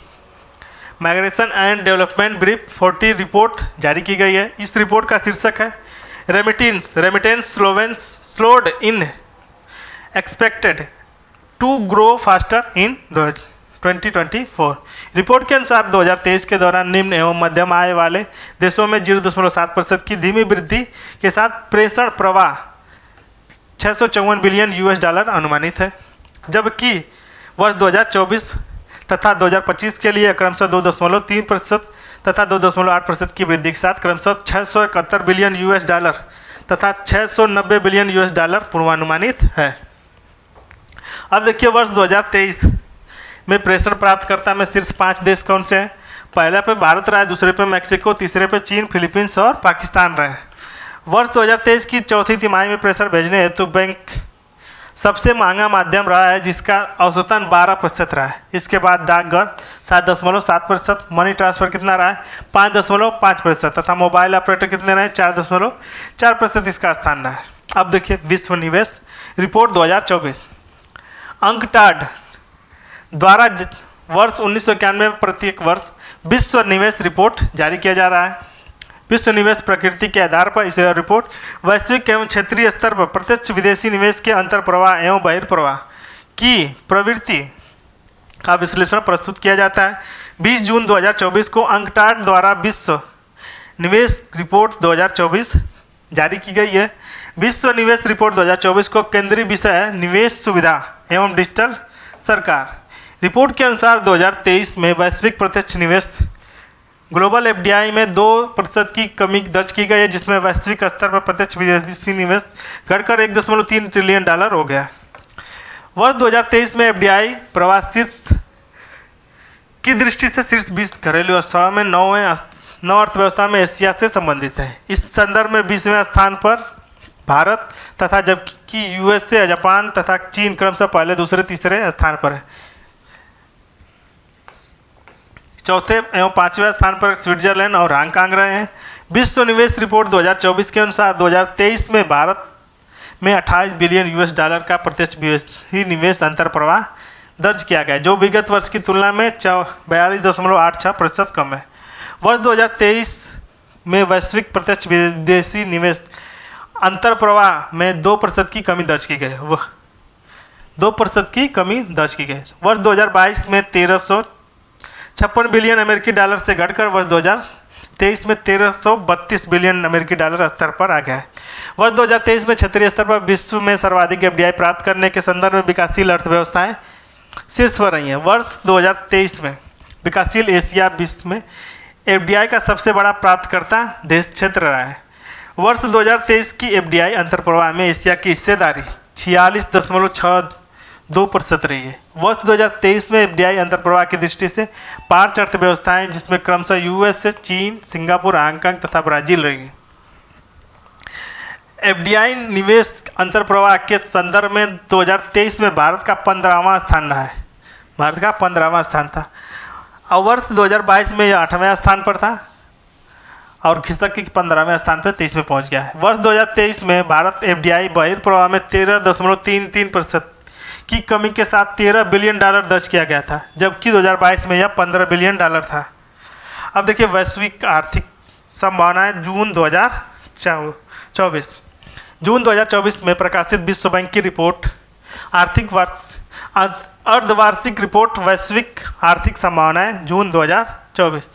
Speaker 1: migration and development brief 40 report जारी की गई है। इस रिपोर्ट का शीर्षक है remittance slowed in expected to grow faster in 2024। Report के अनुसार 2023 के दौरान निम्न एवं मध्यम आय वाले देशों में 0.7% की धीमी वृद्धि के साथ प्रेषण प्रवाह $654 बिलियन अनुमानित है, जबकि वर्ष 2024 तथा 2025 के लिए क्रमशः 2.3% तथा 2.8% की वृद्धि के साथ क्रमशः $671 बिलियन तथा $690 बिलियन पूर्वानुमानित है। अब देखिए वर्ष 2023 में प्रेषण प्राप्तकर्ता में शीर्ष 5 देश कौन से हैं। पहले पे भारत रहा है, दूसरे पे मैक्सिको, तीसरे पे चीन, फिलीपींस और पाकिस्तान रहे। वर्ष 2023 की चौथी तिमाही में प्रेषण भेजने हेतु बैंक सबसे महंगा माध्यम रहा है, जिसका औसतन 12% रहा है। इसके बाद डाकघर 7.7%, मनी ट्रांसफ़र कितना रहा है 5.5% तथा मोबाइल ऑपरेटर कितने रहे 4.4% इसका स्थान रहा है। अब देखिए विश्व निवेश रिपोर्ट 2024। अंकटाड द्वारा वर्ष 1991 में प्रत्येक वर्ष विश्व निवेश रिपोर्ट जारी किया जा रहा है। विश्व निवेश प्रकृति के आधार पर इसे रिपोर्ट वैश्विक एवं क्षेत्रीय स्तर पर प्रत्यक्ष विदेशी निवेश के अंतर प्रवाह एवं बहिर्प्रवाह की प्रवृत्ति का विश्लेषण प्रस्तुत किया जाता है। 20 जून 2024 को अंकटाड द्वारा विश्व निवेश रिपोर्ट 2024 जारी की गई है। विश्व निवेश रिपोर्ट 2024 को केंद्रीय विषय है निवेश सुविधा एवं डिजिटल सरकार। रिपोर्ट के अनुसार 2023 में वैश्विक प्रत्यक्ष निवेश ग्लोबल FDI में 2% की कमी दर्ज की गई है, जिसमें वैश्विक स्तर पर प्रत्यक्ष विदेशी निवेश घटकर $1.3 ट्रिलियन हो गया। वर्ष 2023 में FDI प्रवाह शीर्ष की दृष्टि से शीर्ष 20 घरेलू अर्थव्यवस्थाओं में 9 अर्थव्यवस्था में एशिया से संबंधित है। इस संदर्भ में 20वें स्थान पर भारत तथा जबकि USA, जापान तथा चीन क्रमशः पहले, दूसरे, तीसरे स्थान पर है। चौथे एवं 5वें स्थान पर स्विट्जरलैंड और हांगकांग रहे हैं। विश्व निवेश रिपोर्ट 2024 के अनुसार 2023 में भारत में $28 बिलियन का प्रत्यक्ष विदेशी निवेश अंतर प्रवाह दर्ज किया गया, जो विगत वर्ष की तुलना में 42.86% कम है। वर्ष 2023 में वैश्विक प्रत्यक्ष विदेशी निवेश अंतर प्रवाह में 2% की कमी दर्ज की गई। वह 2% की कमी दर्ज की गई। वर्ष 2022 में $1356 बिलियन से घटकर वर्ष 2023 में 1332 बिलियन अमेरिकी डॉलर स्तर पर आ गया है। वर्ष 2023 में क्षेत्रीय स्तर पर विश्व में सर्वाधिक एफडीआई प्राप्त करने के संदर्भ में विकासशील अर्थव्यवस्थाएं शीर्ष पर रही हैं। वर्ष 2023 में विकासशील एशिया विश्व में एफडीआई का सबसे बड़ा प्राप्तकर्ता देश क्षेत्र रहा है। वर्ष 2023 की एफडीआई अंतर्प्रवाह में एशिया की हिस्सेदारी 46.62% रही है। वर्ष 2023 में एफडीआई अंतर्प्रवाह की दृष्टि से 5 अर्थव्यवस्थाएं जिसमें क्रमशः यूएस, चीन, सिंगापुर, हांगकांग तथा ब्राजील रही हैं। एफडीआई निवेश अंतर्प्रवाह के संदर्भ में 2023 में भारत का 15वां स्थान रहा है। भारत का 15वां स्थान था और वर्ष 2022 में यह 8वें स्थान पर था और खिसक के 15वें स्थान पर 23 में पहुंच गया है। वर्ष 2023 में भारत एफडीआई बहिर्प्रवाह में 13.33% की कमी के साथ 13 बिलियन डॉलर दर्ज किया गया था, जबकि 2022 में यह 15 बिलियन डॉलर था। अब देखिए वैश्विक आर्थिक संभावनाएं जून 2024। जून 2024 में प्रकाशित विश्व बैंक की रिपोर्ट अर्धवार्षिक रिपोर्ट वैश्विक आर्थिक संभावनाएं जून 2024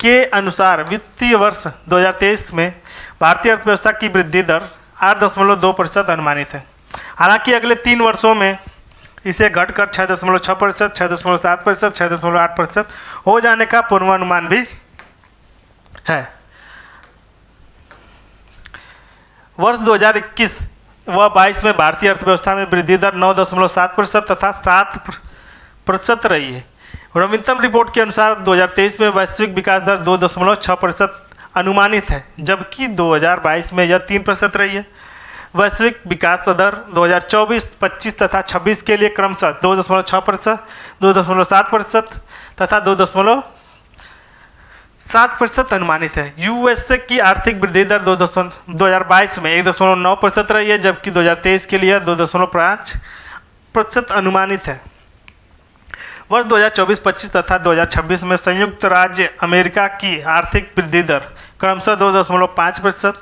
Speaker 1: के अनुसार वित्तीय वर्ष 2023 में भारतीय अर्थव्यवस्था की वृद्धि दर 8.2% अनुमानित है। हालांकि अगले 3 वर्षों में इसे घटकर 6.6%, 6.7%, 6.8% हो जाने का पूर्वानुमान भी है। वर्ष 2021 व 22 में भारतीय अर्थव्यवस्था में वृद्धि दर 9.7% तथा 7% रही है। नवीनतम रिपोर्ट के अनुसार 2023 में वैश्विक विकास दर 2.6% अनुमानित है, जबकि 2022 में यह 3% रही है। वैश्विक विकास दर 2024, 25 तथा 26 के लिए क्रमशः 2.6%, 2.7% तथा 2.7% अनुमानित है। यूएसए की आर्थिक वृद्धि दर 2022 में 1.9% रही है, जबकि 2023 के लिए 2.5% अनुमानित है। वर्ष 2024-25 तथा 2026 में संयुक्त राज्य अमेरिका की आर्थिक वृद्धि दर क्रमशः 2.5%,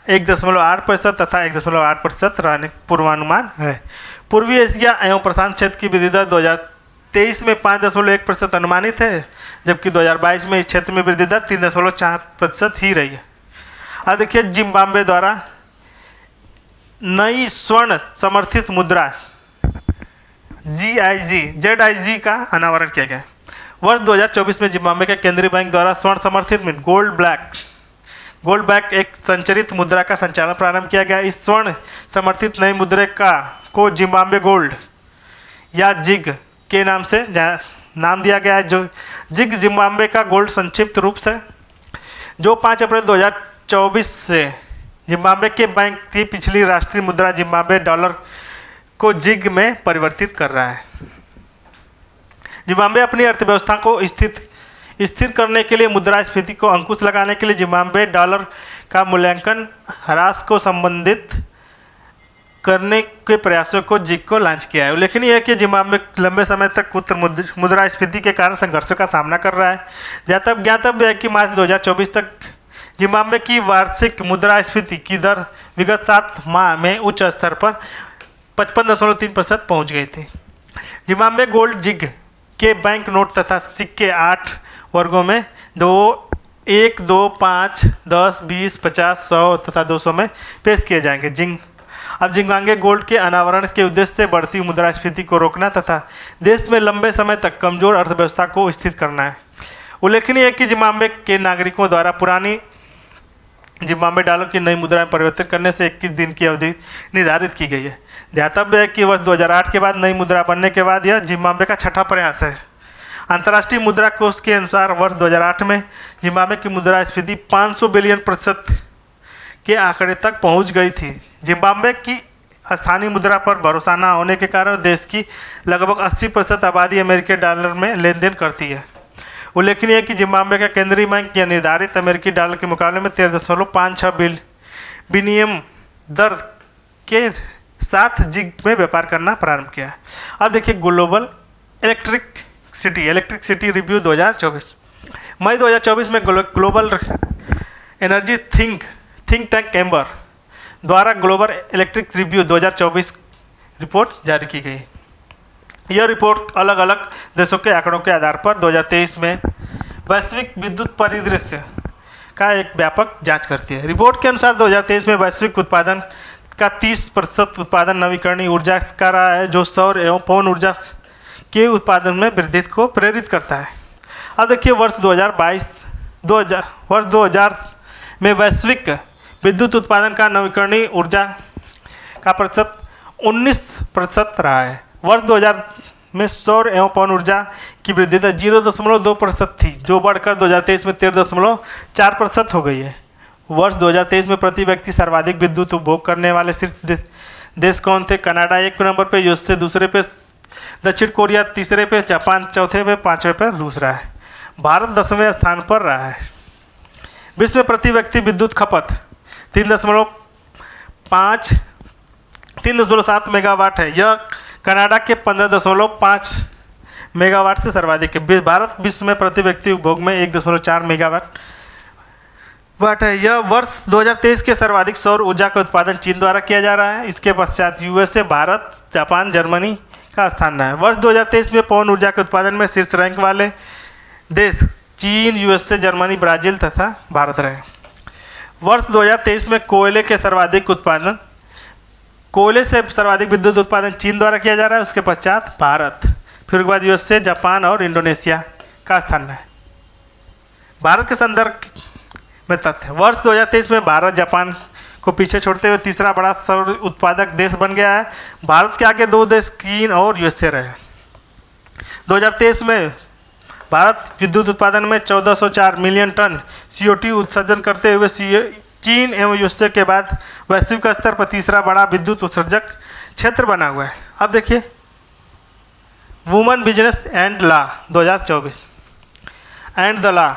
Speaker 1: 1.8% तथा 1.8% रहने पूर्वानुमान है। पूर्वी एशिया एवं प्रशांत क्षेत्र की वृद्धि दर 2023 में 5.1% अनुमानित है, जबकि 2022 में इस क्षेत्र में वृद्धि दर 3.4% ही रही है। अब देखिए जिम्बाब्वे द्वारा नई स्वर्ण समर्थित मुद्रा ZIG का अनावरण किया गया। वर्ष 2024 में जिम्बाब्वे के केंद्रीय बैंक द्वारा स्वर्ण समर्थित में गोल्ड बैक एक संचरित मुद्रा का संचालन प्रारंभ किया गया। इस स्वर्ण समर्थित नई मुद्रा को जिम्बाब्वे गोल्ड या जिग के नाम से नाम दिया गया है। जो जिग जिम्बाब्वे का गोल्ड संक्षिप्त रूप से, जो 5 अप्रैल 2024 से जिम्बाब्वे के बैंक की पिछली राष्ट्रीय मुद्रा जिम्बाब्वे डॉलर को जिग में परिवर्तित कर रहा है। जिम्बाब्वे अपनी अर्थव्यवस्था को स्थिर करने के लिए मुद्रास्फीति को अंकुश लगाने के लिए जिम्बाब्वे डॉलर का मूल्यांकन ह्रास को संबंधित करने के प्रयासों को जिग को लॉन्च किया है। उल्लेखनीय है कि जिम्बाब्वे लंबे समय तक उच्च मुद्रास्फीति के कारण संघर्षों का सामना कर रहा है। ज्ञातव्य है कि मार्च 2024 तक जिम्बाब्वे की वार्षिक मुद्रास्फीति की दर विगत 7 माह में उच्च स्तर पर 55.3% पहुँच गई थी। जिम्बाब्वे गोल्ड जिग के बैंक नोट तथा सिक्के 8 वर्गों में 1, 2, 5, 10, 20, 50, 100 तथा 200 में पेश किए जाएंगे। जिम्बाब्वे गोल्ड के अनावरण के उद्देश्य से बढ़ती मुद्रास्फीति को रोकना तथा देश में लंबे समय तक कमजोर अर्थव्यवस्था को स्थिर करना है। उल्लेखनीय है कि जिम्बाब्वे के नागरिकों द्वारा पुरानी जिम्बाब्वे डॉलर की नई मुद्रा में परिवर्तित करने से 21 दिन की अवधि निर्धारित की गई है। ध्यातव्य है कि वर्ष 2008 के बाद नई मुद्रा बनने के बाद यह जिम्बाब्वे का 6ठा प्रयास है। अंतर्राष्ट्रीय मुद्रा कोष के अनुसार वर्ष 2008 में जिम्बाब्वे की मुद्रास्फीति 500 बिलियन प्रतिशत के आंकड़े तक पहुंच गई थी। जिम्बाब्वे की स्थानीय मुद्रा पर भरोसा न होने के कारण देश की लगभग 80% आबादी अमेरिकी डॉलर में लेन देन करती है। उल्लेखनीय है कि जिम्बाब्वे का केंद्रीय बैंक या निर्धारित अमेरिकी डॉलर के मुकाबले में 13.56 विनिमय दर के साथ जिग में व्यापार करना प्रारंभ किया। अब देखिए ग्लोबल इलेक्ट्रिक सिटी रिव्यू 2024। मई 2024 में global energy think tank amber द्वारा ग्लोबल इलेक्ट्रिक रिव्यू 2024 रिपोर्ट जारी की गई। यह रिपोर्ट अलग अलग देशों के आंकड़ों के आधार पर 2023 में वैश्विक विद्युत परिदृश्य का एक व्यापक जांच करती है। रिपोर्ट के अनुसार 2023 में वैश्विक उत्पादन का 30% उत्पादन नवीकरणीय ऊर्जा का रहा है, जो सौर एवं पवन ऊर्जा के उत्पादन में वृद्धि को प्रेरित करता है। अब देखिए वर्ष 2000 में वैश्विक विद्युत उत्पादन का नवीकरणीय ऊर्जा का प्रतिशत 19% रहा है। वर्ष 2000 में सौर एवं पवन ऊर्जा की वृद्धि दर 0.2% थी, जो बढ़कर 2023 में 13.4% हो गई है। वर्ष 2023 में प्रति व्यक्ति सर्वाधिक विद्युत उपभोग करने वाले शीर्ष देश कौन थे? कनाडा 1 नंबर पे, यूएसए दूसरे पे, दक्षिण कोरिया तीसरे पे, जापान चौथे पे, पाँचवें पे रूस रहा है। भारत 10वें स्थान पर रहा है। विश्व में प्रति व्यक्ति विद्युत खपत 3.7 मेगावाट है। यह कनाडा के 15.5 मेगावाट से सर्वाधिक है। भारत विश्व में प्रति व्यक्ति उपभोग में 1.4 मेगावाट है। यह वर्ष 2023 के सर्वाधिक सौर ऊर्जा का उत्पादन चीन द्वारा किया जा रहा है। इसके पश्चात यूएसए, भारत, जापान, जर्मनी का स्थान है। वर्ष 2023 में पवन ऊर्जा के उत्पादन में शीर्ष रैंक वाले देश चीन, यूएसए, जर्मनी, ब्राज़ील तथा भारत रहे। वर्ष 2023 में कोयले से सर्वाधिक विद्युत उत्पादन चीन द्वारा किया जा रहा है। उसके पश्चात भारत, फिर उसके बाद यूएसए, जापान और इंडोनेशिया का स्थान है। भारत के संदर्भ में तथ्य, वर्ष 2023 में भारत जापान को पीछे छोड़ते हुए तीसरा बड़ा सौर उत्पादक देश बन गया है। भारत के आगे दो देश चीन और यूएसए रहे। 2023 में भारत विद्युत उत्पादन में 1404 मिलियन टन CO2 उत्सर्जन करते हुए चीन एवं यूएसए के बाद वैश्विक स्तर पर तीसरा बड़ा विद्युत उत्सर्जक क्षेत्र बना हुआ है। अब देखिए women business and law 2024 and the law,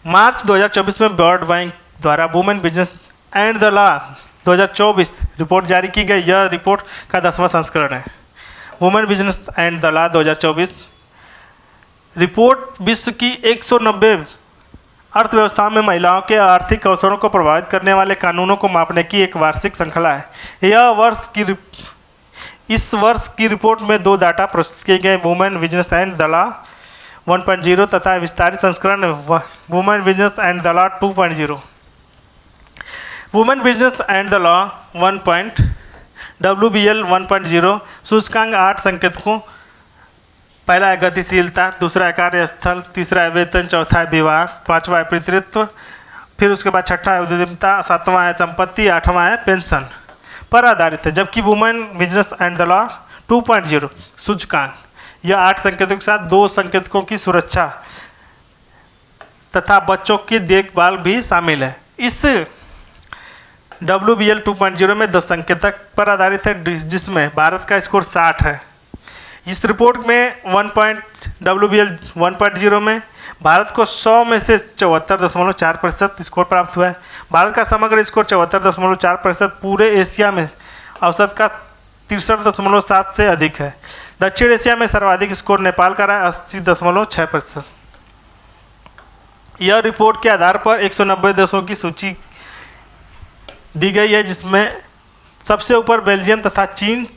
Speaker 1: मार्च 2024 में वर्ल्ड बैंक द्वारा women business and the law 2024 report जारी की गई। यह रिपोर्ट का 10वां संस्करण है। Women business and the law 2024 report विश्व की 190 अर्थव्यवस्थाओं में महिलाओं के आर्थिक अवसरों को प्रभावित करने वाले कानूनों को मापने की एक वार्षिक श्रृंखला है। इस वर्ष की रिपोर्ट में 2 डाटा प्रस्तुत किए गए, women business and the law 1.0 तथा विस्तारित संस्करण women business and the law 2.0। Women business and the law WBL 1.0 सूचकांक 8 संकेतकों, पहला है गतिशीलता, दूसरा है कार्यस्थल, तीसरा है वेतन, चौथा है विवाह, पांचवा है पितृत्व, फिर उसके बाद छठा है उद्यमिता, सातवां है संपत्ति, आठवां है पेंशन पर आधारित है। जबकि women business and the law 2.0 सूचकांक यह 8 संकेतकों के साथ 2 संकेतकों की सुरक्षा तथा बच्चों की देखभाल भी शामिल है। इस WBL 2.0 में 10 संकेतक पर आधारित है, जिसमें भारत का स्कोर 60 है। इस रिपोर्ट में WBL 1.0 में भारत को 100 में से 74.4% स्कोर प्राप्त हुआ है। भारत का समग्र स्कोर 74.4%, पूरे एशिया में औसत का 63.7 से अधिक है। दक्षिण एशिया में सर्वाधिक स्कोर नेपाल का रहा है 80.6%। यह रिपोर्ट के आधार पर 190 देशों की सूची दी गई है, जिसमें सबसे ऊपर बेल्जियम तथा चीन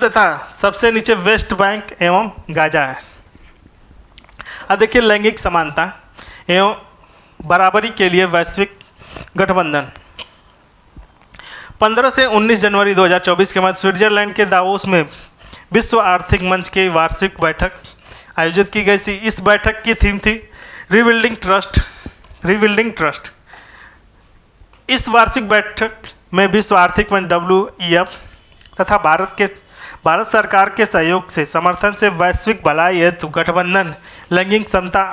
Speaker 1: तथा सबसे नीचे वेस्ट बैंक एवं गाजा है। अब देखिए लैंगिक समानता एवं बराबरी के लिए वैश्विक गठबंधन 15 से 19 जनवरी 2024 के बाद स्विट्जरलैंड के दावोस में विश्व आर्थिक मंच की वार्षिक बैठक आयोजित की गई थी। इस बैठक की थीम थी रीबिल्डिंग ट्रस्ट। इस वार्षिक बैठक में विश्व आर्थिक मंच WEF तथा भारत सरकार के सहयोग से समर्थन से वैश्विक भलाई हेतु गठबंधन, लैंगिक समता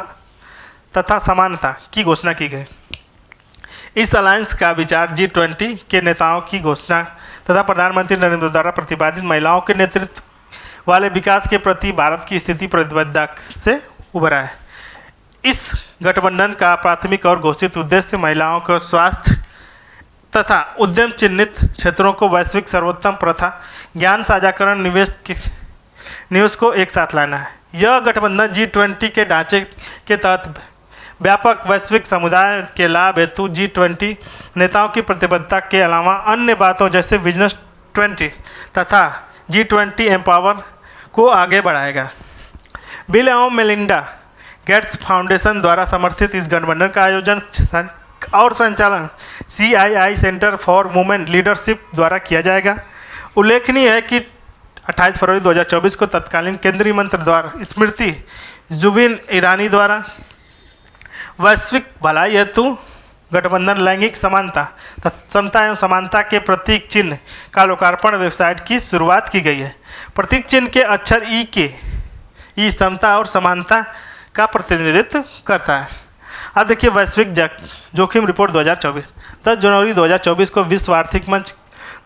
Speaker 1: तथा समानता की घोषणा की गई। इस अलायंस का विचार G20 के नेताओं की घोषणा तथा प्रधानमंत्री नरेंद्र द्वारा प्रतिपादित महिलाओं के नेतृत्व वाले विकास के प्रति भारत की स्थिति प्रतिबद्धता से उभरा है। इस गठबंधन का प्राथमिक और घोषित उद्देश्य महिलाओं को स्वास्थ्य तथा उद्यम चिन्हित क्षेत्रों को वैश्विक सर्वोत्तम प्रथा, ज्ञान साझाकरण, निवेश को एक साथ लाना है। यह गठबंधन G20 के ढांचे के तहत व्यापक वैश्विक समुदाय के लाभ हेतु G20 नेताओं की प्रतिबद्धता के अलावा अन्य बातों जैसे बिजनेस 20 तथा G20 एम्पावर को आगे बढ़ाएगा। बिल एवं मेलिंडा गेट्स फाउंडेशन द्वारा समर्थित इस गठबंधन का आयोजन और संचालन CII centre for women leadership द्वारा किया जाएगा। उल्लेखनीय है कि 28 फरवरी 2024 को तत्कालीन केंद्रीय मंत्री द्वारा स्मृति जुबिन ईरानी द्वारा वैश्विक भलाई हेतु गठबंधन लैंगिक समानता समता एवं समानता के प्रतीक चिन्ह का लोकार्पण वेबसाइट की शुरुआत की गई है। प्रतीक चिन्ह के अक्षर ई के ई समता और समानता का प्रतिनिधित्व करता है। अब देखिए वैश्विक जोखिम रिपोर्ट 2024। 10 जनवरी 2024 को विश्व आर्थिक मंच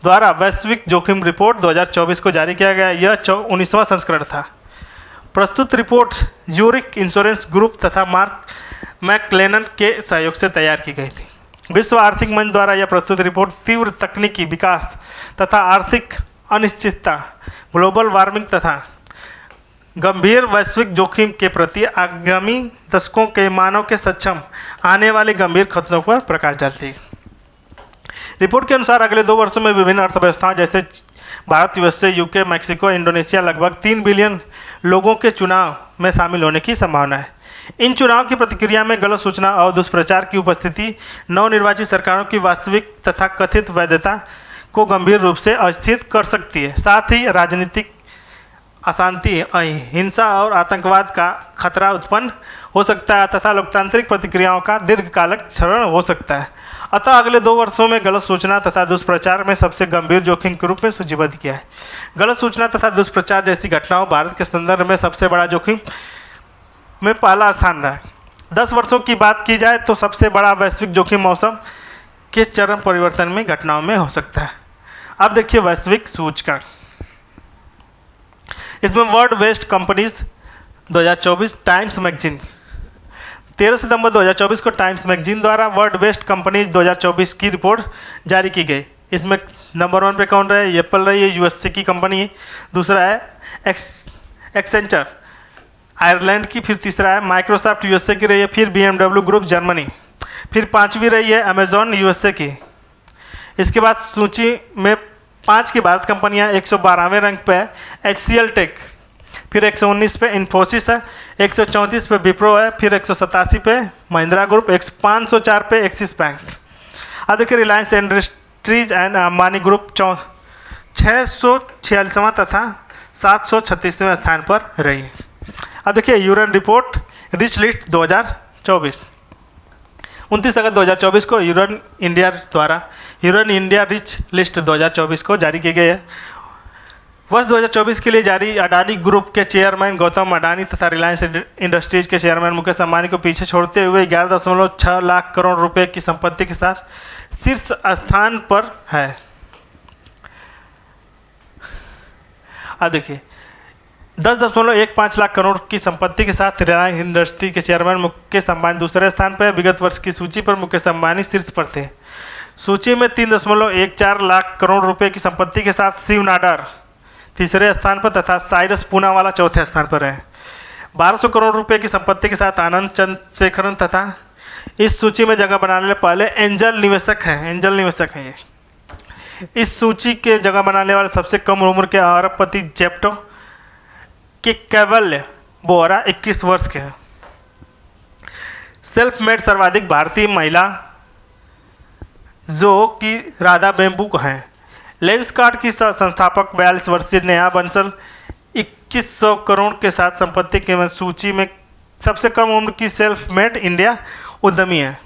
Speaker 1: द्वारा वैश्विक जोखिम रिपोर्ट 2024 को जारी किया गया। यह 19वां संस्करण था। प्रस्तुत रिपोर्ट ज्यूरिक इंश्योरेंस ग्रुप तथा मार्क मैकलेनन के सहयोग से तैयार की गई थी। विश्व आर्थिक मंच द्वारा यह प्रस्तुत रिपोर्ट तीव्र तकनीकी विकास तथा आर्थिक अनिश्चितता, ग्लोबल वार्मिंग तथा गंभीर वैश्विक जोखिम के प्रति आगामी दशकों के मानव के सक्षम आने वाले गंभीर खतरों पर प्रकाश डालती है। रिपोर्ट के अनुसार अगले 2 वर्षों में विभिन्न अर्थव्यवस्थाओं जैसे Bharat, USA, UK, Mexico, Indonesia लगभग 3 बिलियन लोगों के चुनाव में शामिल होने की संभावना है। इन चुनाव की प्रतिक्रिया में गलत सूचना और दुष्प्रचार की उपस्थिति नवनिर्वाचित सरकारों की वास्तविक तथा कथित वैधता को गंभीर रूप से अस्थिर कर सकती है। साथ ही राजनीतिक अशांति, हिंसा और आतंकवाद का खतरा उत्पन्न हो सकता है तथा लोकतांत्रिक प्रतिक्रियाओं का दीर्घकालिक क्षरण हो सकता है। अतः अगले 2 वर्षों में गलत सूचना तथा दुष्प्रचार में सबसे गंभीर जोखिम के रूप में सूचीबद्ध किया है। गलत सूचना तथा दुष्प्रचार जैसी घटनाओं भारत के संदर्भ में सबसे बड़ा जोखिम में पहला स्थान रहा है। 10 वर्षों की बात की जाए तो सबसे बड़ा वैश्विक जोखिम मौसम के चरम परिवर्तन में घटनाओं में हो सकता है। अब देखिए वैश्विक सूचकांक। इसमें world best companies 2024 Times magazine 13 सितंबर 2024 को टाइम्स मैगजीन द्वारा वर्ल्ड वेस्ट कंपनीज 2024 की रिपोर्ट जारी की गई। इसमें नंबर 1 पे कौन रहे? एप्पल रही है, USA की कंपनी है। दूसरा है एक्सेंचर आयरलैंड की, फिर तीसरा है माइक्रोसॉफ्ट USA की रही है, फिर BMW ग्रुप जर्मनी, फिर 5वीं रही है अमेजॉन USA की। इसके बाद सूची में 5 की भारत कंपनियां 112वें रैंक पे है HCL टेक, फिर 119 पे इन्फोसिस है, 134 पे विप्रो है, फिर 187 पे महिंद्रा ग्रुप, 504 पे एक्सिस बैंक। अब देखिए Reliance Industries and Ambani group 646वां तथा 736वें स्थान पर रही। अब देखिए यूरन रिपोर्ट रिच लिस्ट 2024। 29 अगस्त 2024 को यूरन इंडिया रिच लिस्ट 2024 को जारी की गई है। वर्ष 2024 के लिए जारी अडानी ग्रुप के चेयरमैन गौतम अडानी तथा रिलायंस इंडस्ट्रीज के चेयरमैन मुकेश अंबानी को पीछे छोड़ते हुए 11.6 लाख करोड़ रुपए की संपत्ति के साथ शीर्ष स्थान पर है। अब देखिए 10.15 लाख करोड़ की संपत्ति के साथ रिलायंस इंडस्ट्री के चेयरमैन मुकेश अंबानी दूसरे स्थान पर। विगत वर्ष की सूची पर मुकेश अंबानी शीर्ष पर थे। सूची में 3.14 लाख करोड़ रुपए की संपत्ति के साथ शिव नाडर तीसरे स्थान पर तथा साइरस पूनावाला चौथे स्थान पर है। 1200 करोड़ रुपए की संपत्ति के साथ आनंद चंद्रशेखरन तथा इस सूची में जगह बनाने वाले पहले एंजल निवेशक हैं ये। इस सूची के जगह बनाने वाले सबसे कम उम्र के अरबपति जेप्टो के कैवल्य बोहरा 21 वर्ष के हैं। सेल्फ मेड सर्वाधिक भारतीय महिला जो कि राधा बेम्बू हैं। लेंसकार्ट की संस्थापक 42 वर्षीय नेहा बंसल 2100 करोड़ के साथ संपत्ति की सूची में सबसे कम उम्र की सेल्फ मेड इंडिया उद्यमी है।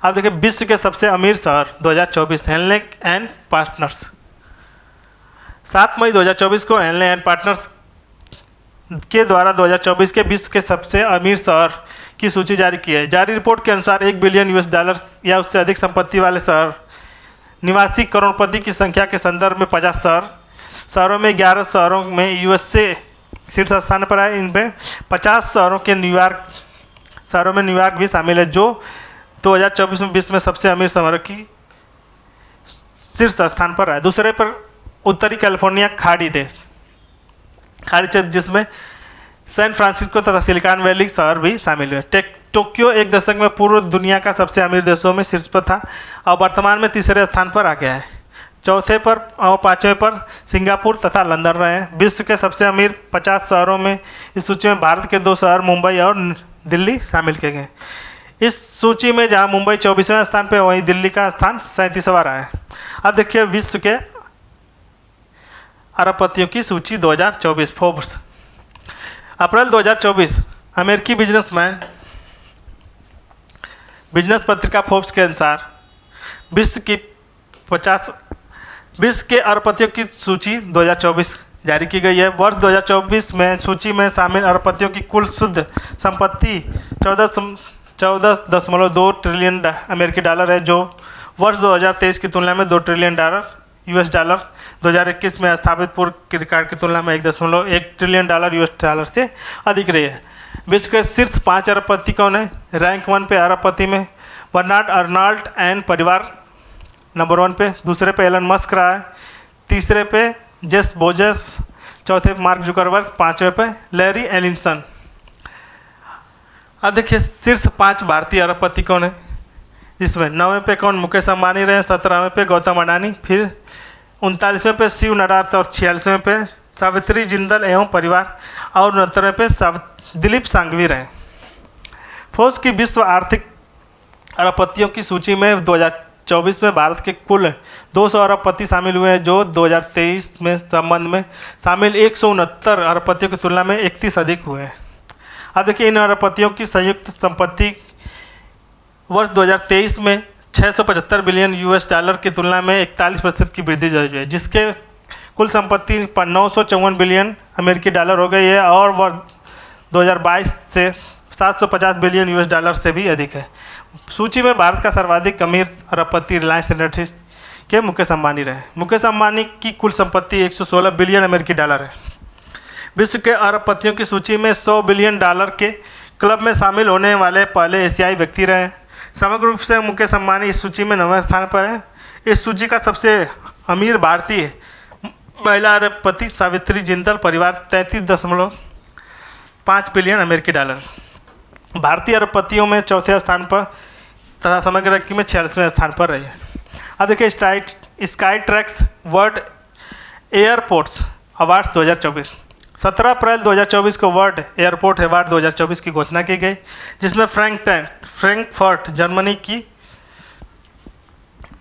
Speaker 1: अब देखिए विश्व के सबसे अमीर शहर 2024 हेनले एंड पार्टनर्स। 7 मई 2024 को हेनले एंड पार्टनर्स के द्वारा 2024 के विश्व के सबसे अमीर शहर की सूची जारी की है। जारी रिपोर्ट के अनुसार $1 बिलियन या उससे अधिक संपत्ति वाले शहर निवासी करोड़पति की संख्या के संदर्भ में 50 शहरों में 11 शहरों में USA शीर्ष स्थान पर है। इनमें 50 शहरों में न्यूयॉर्क भी शामिल है जो 2024 में विश्व में सबसे अमीर शहरों की शीर्ष स्थान पर है। दूसरे पर उत्तरी कैलिफोर्निया खाड़ी क्षेत्र जिसमें सैन फ्रांसिस्को तथा सिलिकॉन वैली शहर भी शामिल हुए। टोक्यो एक दशक में पूर्व दुनिया का सबसे अमीर देशों में शीर्ष पर था और वर्तमान में तीसरे स्थान पर आ गया है। चौथे पर और पाँचवें पर सिंगापुर तथा लंदन रहे हैं। विश्व के सबसे अमीर 50 शहरों में इस सूची में भारत के 2 शहर मुंबई और दिल्ली शामिल किए गए। इस सूची में जहां मुंबई 24वें स्थान पर, वहीं दिल्ली का स्थान 37वां रहा है। अब देखिए विश्व के अरबपतियों की सूची 2024 फोर्ब्स। अप्रैल 2024 अमेरिकी बिजनेस पत्रिका फोर्ब्स के अनुसार विश्व के अरबपतियों की सूची 2024 जारी की गई है। वर्ष 2024 में सूची में शामिल अरबपतियों की कुल शुद्ध संपत्ति 14.2 ट्रिलियन अमेरिकी डॉलर है, जो वर्ष 2023 की तुलना में 2 ट्रिलियन US डॉलर 2021 में स्थापित पूर्व के रिकॉर्ड की तुलना में 1.1 ट्रिलियन US डॉलर से अधिक रही है। विश्व के शीर्ष 5 अरबपति कौन है? रैंक 1 पे अरबपति में बर्नार्ड अर्नॉल्ट एंड परिवार नंबर 1 पे, दूसरे पे एलन मस्क रहा है, तीसरे पे जेफ बेजोस, चौथे पे मार्क जुकरबर्ग, पाँचवें पे लैरी एलिसन। अब देखिए शीर्ष 5 भारतीय अरबपति कौन है, जिसमें 9वें पे कौन? मुकेश अंबानी रहे, 17वें पे गौतम अडानी, फिर 39वें पे शिव नाडार और 46वें पे सावित्री जिंदल एवं परिवार, और 69वें पे दिलीप सांघवी रहे। फोर्ब्स की विश्व आर्थिक अरबपतियों की सूची में 2024 में भारत के कुल 200 अरबपति शामिल हुए हैं, जो 2023 में संबंध में शामिल 169 अरबपतियों की तुलना में 31 अधिक हुए हैं। अब देखिए इन अरबपतियों की संयुक्त संपत्ति वर्ष 2023 में 675 बिलियन US डॉलर की तुलना में 41% की वृद्धि दर्ज है, जिसके कुल संपत्ति 954 बिलियन अमेरिकी डॉलर हो गई है, और वर्ष 2022 से 750 बिलियन US डॉलर से भी अधिक है। सूची में भारत का सर्वाधिक अमीर अरबपति रिलायंस इंडस्ट्रीज के मुकेश अंबानी रहे। मुकेश अंबानी की कुल संपत्ति 116 बिलियन अमेरिकी डॉलर है। विश्व के अरबपतियों की सूची में 100 बिलियन डॉलर के क्लब में शामिल होने वाले पहले एशियाई व्यक्ति रहे। समग्र रूप से मुकेश अंबानी इस सूची में 9वें स्थान पर है। इस सूची का सबसे अमीर भारतीय महिला अरबपति सावित्री जिंदल परिवार 33.5 बिलियन अमेरिकी डॉलर भारतीय अरबपतियों में चौथे स्थान पर तथा समग्र रैंकिंग में 46वें स्थान पर रही है। अब देखिए sky tracks world airports awards 2024। 17 अप्रैल 2024 को वर्ल्ड एयरपोर्ट अवार्ड 2024 की घोषणा की गई, जिसमें फ्रैंकफर्ट जर्मनी की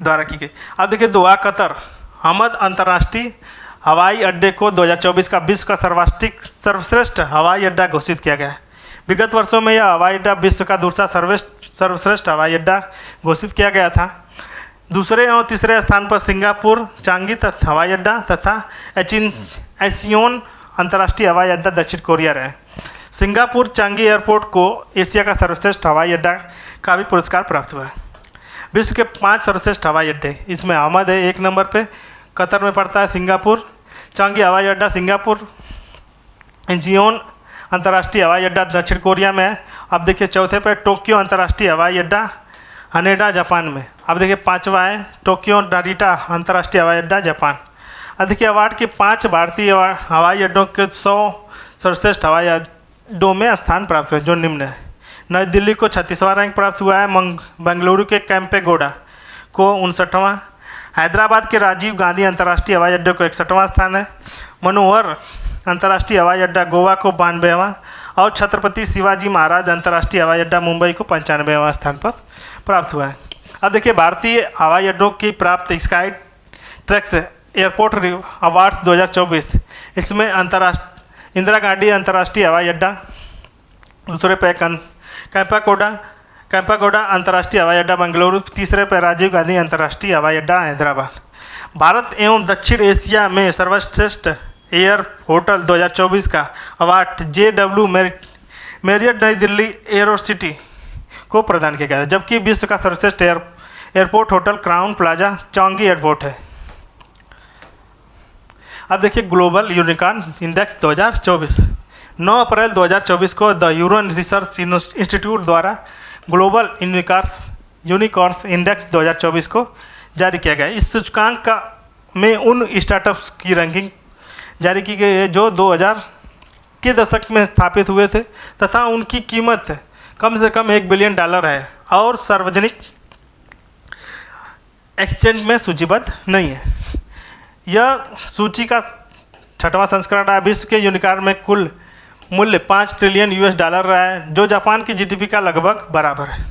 Speaker 1: द्वारा की गई। अब देखिए दोहा कतर अहमद अंतर्राष्ट्रीय हवाई अड्डे को 2024 का विश्व का सर्वश्रेष्ठ हवाई अड्डा घोषित किया गया है। विगत वर्षों में यह हवाई अड्डा विश्व का दूसरा सर्वश्रेष्ठ हवाई अड्डा घोषित किया गया था। दूसरे और तीसरे स्थान पर सिंगापुर चांगी हवाई अड्डा तथा एचियोन अंतर्राष्ट्रीय हवाई अड्डा दक्षिण कोरिया रहे। सिंगापुर चांगी एयरपोर्ट को एशिया का सर्वश्रेष्ठ हवाई अड्डा का भी पुरस्कार प्राप्त हुआ है। विश्व के 5 सर्वश्रेष्ठ हवाई अड्डे, इसमें अहमद है 1 नंबर पे, कतर में पड़ता है सिंगापुर चांगी हवाई अड्डा सिंगापुर, एचियोन अंतर्राष्ट्रीय हवाई अड्डा दक्षिण कोरिया में है। अब देखिए चौथे पे टोक्यो अंतर्राष्ट्रीय हवाई अड्डा हनेडा जापान में। अब देखिए 5वां है टोक्यो नारिटा अंतर्राष्ट्रीय हवाई अड्डा जापान। अब देखिए अवार्ड के 5 भारतीय हवाई अड्डों के 100 सर्वश्रेष्ठ हवाई अड्डों में स्थान प्राप्त हुए, जो निम्न है। नई दिल्ली को 36वां रैंक प्राप्त हुआ है, बेंगलुरु के कैंपेगौड़ा को 59वां, हैदराबाद के राजीव गांधी अंतर्राष्ट्रीय हवाई अड्डे को 61वां स्थान है, मनोहर अंतर्राष्ट्रीय हवाई अड्डा गोवा को 92वां, और छत्रपति शिवाजी महाराज अंतर्राष्ट्रीय हवाई अड्डा मुंबई को 95वां स्थान पर प्राप्त हुआ है। अब देखिए भारतीय हवाई अड्डों की प्राप्त स्काई ट्रैक्स एयरपोर्ट अवार्ड्स 2024, इसमें इंदिरा गांधी अंतर्राष्ट्रीय हवाई अड्डा, दूसरे पे कैंपागोडा अंतर्राष्ट्रीय हवाई अड्डा बेंगलुरु, तीसरे पे राजीव गांधी अंतर्राष्ट्रीय हवाई अड्डा हैदराबाद। भारत एवं दक्षिण एशिया में सर्वश्रेष्ठ एयर होटल 2024 का अवार्ड JW मैरियट नई दिल्ली एयरोसिटी को प्रदान किया गया है, जबकि विश्व का सर्वश्रेष्ठ airport hotel Crowne Plaza Changi airport है। अब देखिए ग्लोबल यूनिकॉर्न इंडेक्स 2024। 9 अप्रैल 2024 को द यूरोन रिसर्च इंस्टीट्यूट द्वारा ग्लोबल यूनिकॉर्न्स इंडेक्स 2024 को जारी किया गया। इस सूचकांक में उन स्टार्टअप्स की रैंकिंग जारी की गई है जो 2000 के दशक में स्थापित हुए थे तथा उनकी कीमत कम से कम $1 बिलियन है, और सार्वजनिक एक्सचेंज में सूचीबद्ध नहीं है। यह सूची का 6वां संस्करण रहा। विश्व के यूनिकॉर्न में कुल मूल्य 5 ट्रिलियन यूएस डॉलर रहा है, जो जापान की जीडीपी का लगभग बराबर है।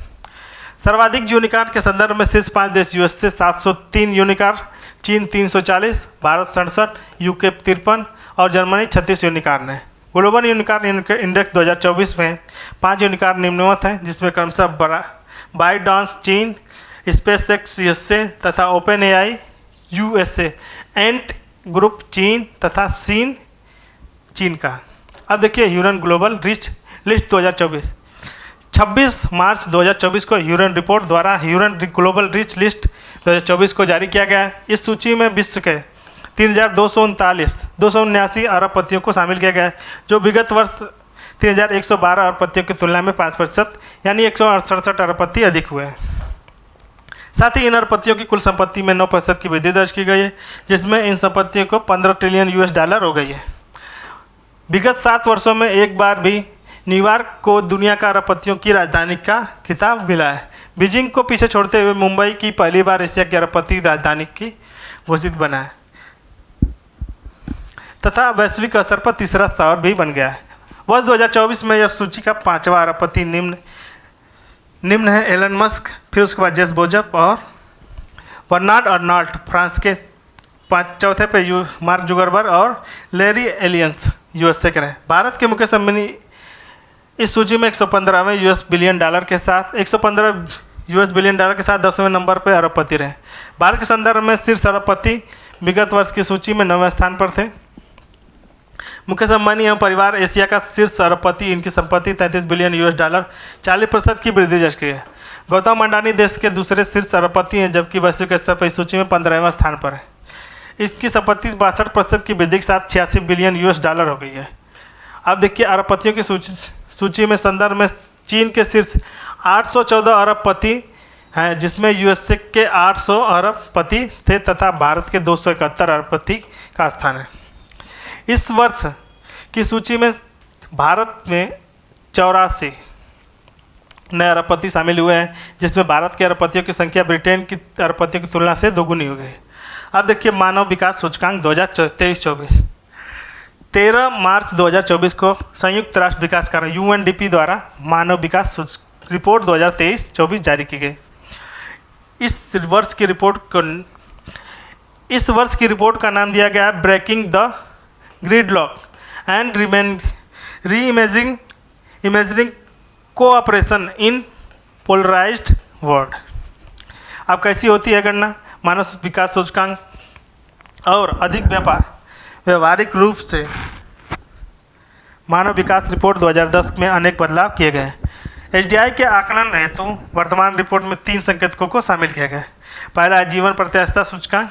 Speaker 1: सर्वाधिक यूनिकॉर्न के संदर्भ में शीर्ष 5 देश यूएस से 703 यूनिकॉर्न, चीन 340, भारत 67, यूके 53 और जर्मनी 36 यूनिकॉर्न है। ग्लोबल यूनिकॉर्न इंडेक्स 2024 में 5 यूनिकॉर्न निम्नवत हैं, जिसमें क्रमशः बाइडांस चीन, स्पेसएक्स यूएसए तथा open AI USA, Ant group चीन तथा सीन चीन का। अब देखिए ह्यूरन ग्लोबल रिच लिस्ट 2024। 26 मार्च 2024 को ह्यूरन रिपोर्ट द्वारा ह्यूरन ग्लोबल रिच लिस्ट 2024 को जारी किया गया है। इस सूची में विश्व के 3,279 अरबपतियों को शामिल किया गया है, जो विगत वर्ष 3,112 अरबपतियों की तुलना में 5% यानी 168 अरबपति अधिक हुए हैं। साथ ही इन अरबपतियों की कुल संपत्ति में 9% की वृद्धि दर्ज की गई है, जिसमें इन संपत्तियों को 15 ट्रिलियन यूएस डॉलर हो गई है। विगत 7 वर्षों में एक बार भी न्यूयॉर्क को दुनिया का अरबपतियों की राजधानी का खिताब मिला है। बीजिंग को पीछे छोड़ते हुए मुंबई की पहली बार एशिया की अरबपति राजधानी की घोषित बना है तथा वैश्विक स्तर पर तीसरा शहर भी बन गया है। वर्ष 2024 में यह सूची का 5वां अरबपति निम्न है एलन मस्क, फिर उसके बाद जेफ बेजोस और बर्नार्ड अर्नॉल्ट, फ्रांस के चौथे पे मार्क जुकरबर्ग और लैरी एलियंस यूएसए के रहे। भारत के मुकेश अंबानी इस सूची में 115वें यूएस बिलियन डॉलर के साथ 115 यूएस बिलियन डॉलर के साथ 10वें नंबर पर अरबपति रहे। भारत के संदर्भ में शीर्ष अरबपति विगत वर्ष की सूची में 9वें स्थान पर थे। मुकेश अंबानी एवं परिवार एशिया का शीर्ष अरबपति, इनकी संपत्ति 33 बिलियन यूएस डॉलर 40% की वृद्धि दर्ज की है। गौतम अडानी देश के दूसरे शीर्ष अरबपति हैं, जबकि वैश्विक स्तर पर इस सूची में 15वें स्थान पर है। इसकी संपत्ति 62% की वृद्धि के साथ 86 बिलियन यूएस डॉलर हो गई है। अब देखिए अरबपतियों की सूची में संदर्भ में चीन के शीर्ष 814 अरबपति हैं, जिसमें यूएसए के 800 अरबपति थे तथा भारत के 271 अरबपति का स्थान है। इस वर्ष की सूची में भारत में 84 नए अरबपति शामिल हुए हैं, जिसमें भारत के अरबपतियों की संख्या ब्रिटेन की अरबपतियों की तुलना से दोगुनी हो गई। अब देखिए मानव विकास सूचकांक 2023-24। 13 मार्च 2024 को संयुक्त राष्ट्र विकास कार्य यूएनडीपी द्वारा मानव विकास रिपोर्ट 2023-24 जारी की गई। इस वर्ष की रिपोर्ट का नाम दिया गया breaking the gridlock and imagining cooperation in polarised world. अब कैसी होती है गणना? मानव विकास सूचकांक और अधिक व्यवहारिक रूप से मानव विकास रिपोर्ट 2010 में अनेक बदलाव किए गए। एसडीआई के आकलन हेतु वर्तमान रिपोर्ट में 3 संकेतकों को शामिल किया गया। पहला है जीवन प्रत्याशा सूचकांक,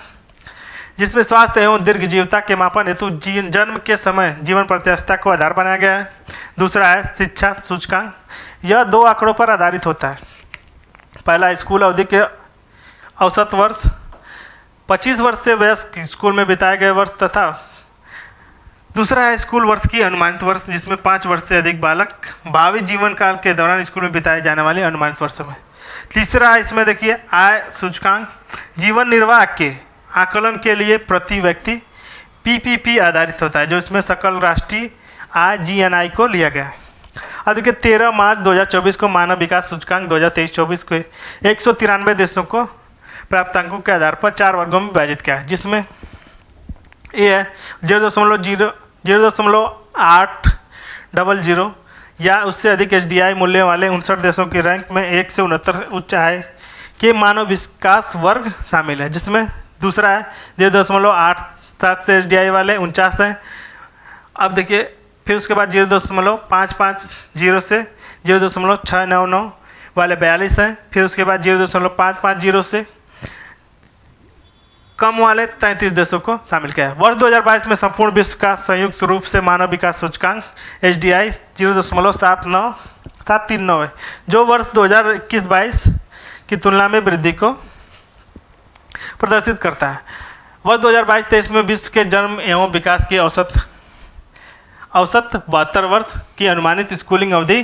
Speaker 1: जिसमें स्वास्थ्य एवं दीर्घजीवता के मापन हेतु जन्म के समय जीवन प्रत्याशा को आधार बनाया गया है। दूसरा है शिक्षा सूचकांक, यह 2 आंकड़ों पर आधारित होता है। पहला स्कूल अवधि के औसत वर्ष, 25 वर्ष से वयस्क स्कूल में बिताए गए वर्ष तथा दूसरा है स्कूल वर्ष की अनुमानित वर्ष, जिसमें 5 वर्ष से अधिक बालक भावी जीवन काल के दौरान स्कूल में बिताए जाने वाले अनुमानित वर्षों में। तीसरा है इसमें देखिए आय सूचकांक, जीवन निर्वाह के आकलन के लिए प्रति व्यक्ति पीपीपी आधारित होता है, जो इसमें सकल राष्ट्रीय आय जीएनआई को लिया गया है। अब देखिए 13 मार्च 2024 को मानव विकास सूचकांक 2023-24 को 193 देशों को प्राप्तांकों के आधार पर 4 वर्गों में विभाजित किया है, जिसमें ए है 0.800 या उससे अधिक एसडीआई मूल्य वाले 59 देशों की रैंक में 1 से 69 उच्च आय के मानव विकास वर्ग शामिल है, जिसमें दूसरा है 0.87 से एसडीआई वाले 49 हैं। अब देखिए फिर उसके बाद 0.550 से 0.699 वाले 42 हैं। फिर उसके बाद 0.550 से कम वाले 33 देशों को शामिल किया है। वर्ष 2022 में संपूर्ण विश्व का संयुक्त रूप से मानव विकास सूचकांक एसडीआई 0.739 है, जो वर्ष 2021-22 की तुलना में वृद्धि को प्रदर्शित करता है। वर्ष 2022-23 में विश्व के जन्म एवं विकास की औसत 72 वर्ष की अनुमानित स्कूलिंग अवधि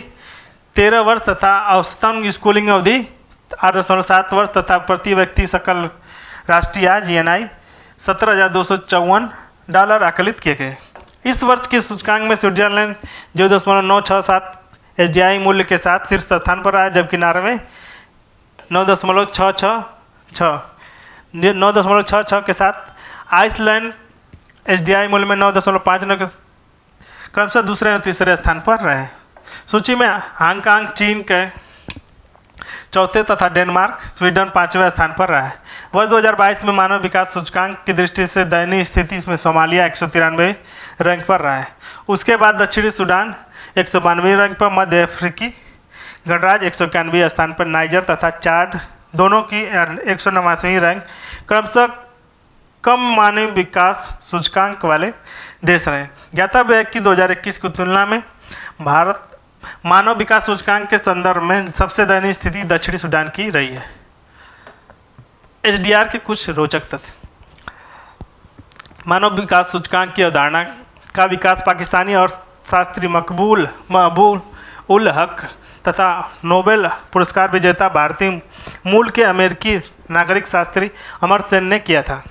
Speaker 1: 13 वर्ष तथा औसतन स्कूलिंग अवधि 8.7 वर्ष तथा प्रति व्यक्ति सकल राष्ट्रीय आय GNI $17,254 आकलित किए गए। इस वर्ष के सूचकांक में स्विट्जरलैंड 0.967 SDI मूल्य के साथ शीर्ष स्थान पर आया, जबकि नॉर्वे 9.666 के साथ, आइसलैंड SDI मूल्य में 9.59 के क्रमशः दूसरे और तीसरे स्थान पर रहे। सूची में हांगकांग चीन के चौथे तथा डेनमार्क स्वीडन 5वें स्थान पर रहा है। वर्ष 2022 में मानव विकास सूचकांक की दृष्टि से दयनीय स्थिति में सोमालिया 193 रैंक पर रहा है। उसके बाद दक्षिणी सूडान 192 रैंक पर, मध्य अफ्रीकी गणराज्य 191 स्थान पर, नाइजर तथा चाड दोनों की 189वीं रैंक क्रमशः कम मानव विकास सूचकांक वाले देश रहे। ज्ञातव्य है कि 2021 की तुलना में भारत मानव विकास सूचकांक के संदर्भ में सबसे दयनीय स्थिति दक्षिणी सूडान की रही है। SDR के कुछ रोचक तथ्य। मानव विकास सूचकांक की अवधारणा का विकास पाकिस्तानी अर्थशास्त्री मकबूल उल हक तथा नोबेल पुरस्कार विजेता भारतीय मूल के अमेरिकी नागरिक शास्त्री अमर्त्य सेन ने किया था।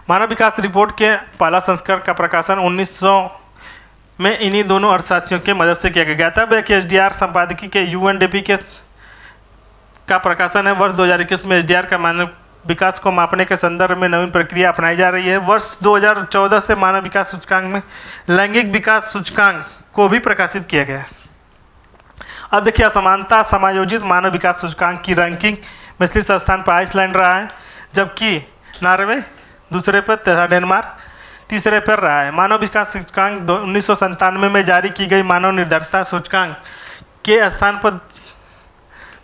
Speaker 1: मानव विकास रिपोर्ट के पहला संस्करण का प्रकाशन 1900 में इन्हीं दोनों अर्थशास्त्रियों की मदद से किया गया। ज्ञातव्य है कि SDR संपादकीय के UNDP का प्रकाशन है। वर्ष 2021 में SDR का मानव विकास को मापने के संदर्भ में नवीन प्रक्रिया अपनाई जा रही है। वर्ष 2014 से मानव विकास सूचकांक में लैंगिक विकास सूचकांक को भी प्रकाशित किया गया है। अब देखिए, असमानता समायोजित मानव विकास सूचकांक की रैंकिंग में शीर्ष स्थान पर आइसलैंड रहा है, जबकि नॉर्वे दूसरे पर तथा डेनमार्क तीसरे पर रहा है। मानव विकास सूचकांक 1997 में जारी की गई मानव निर्धनता सूचकांक के स्थान पर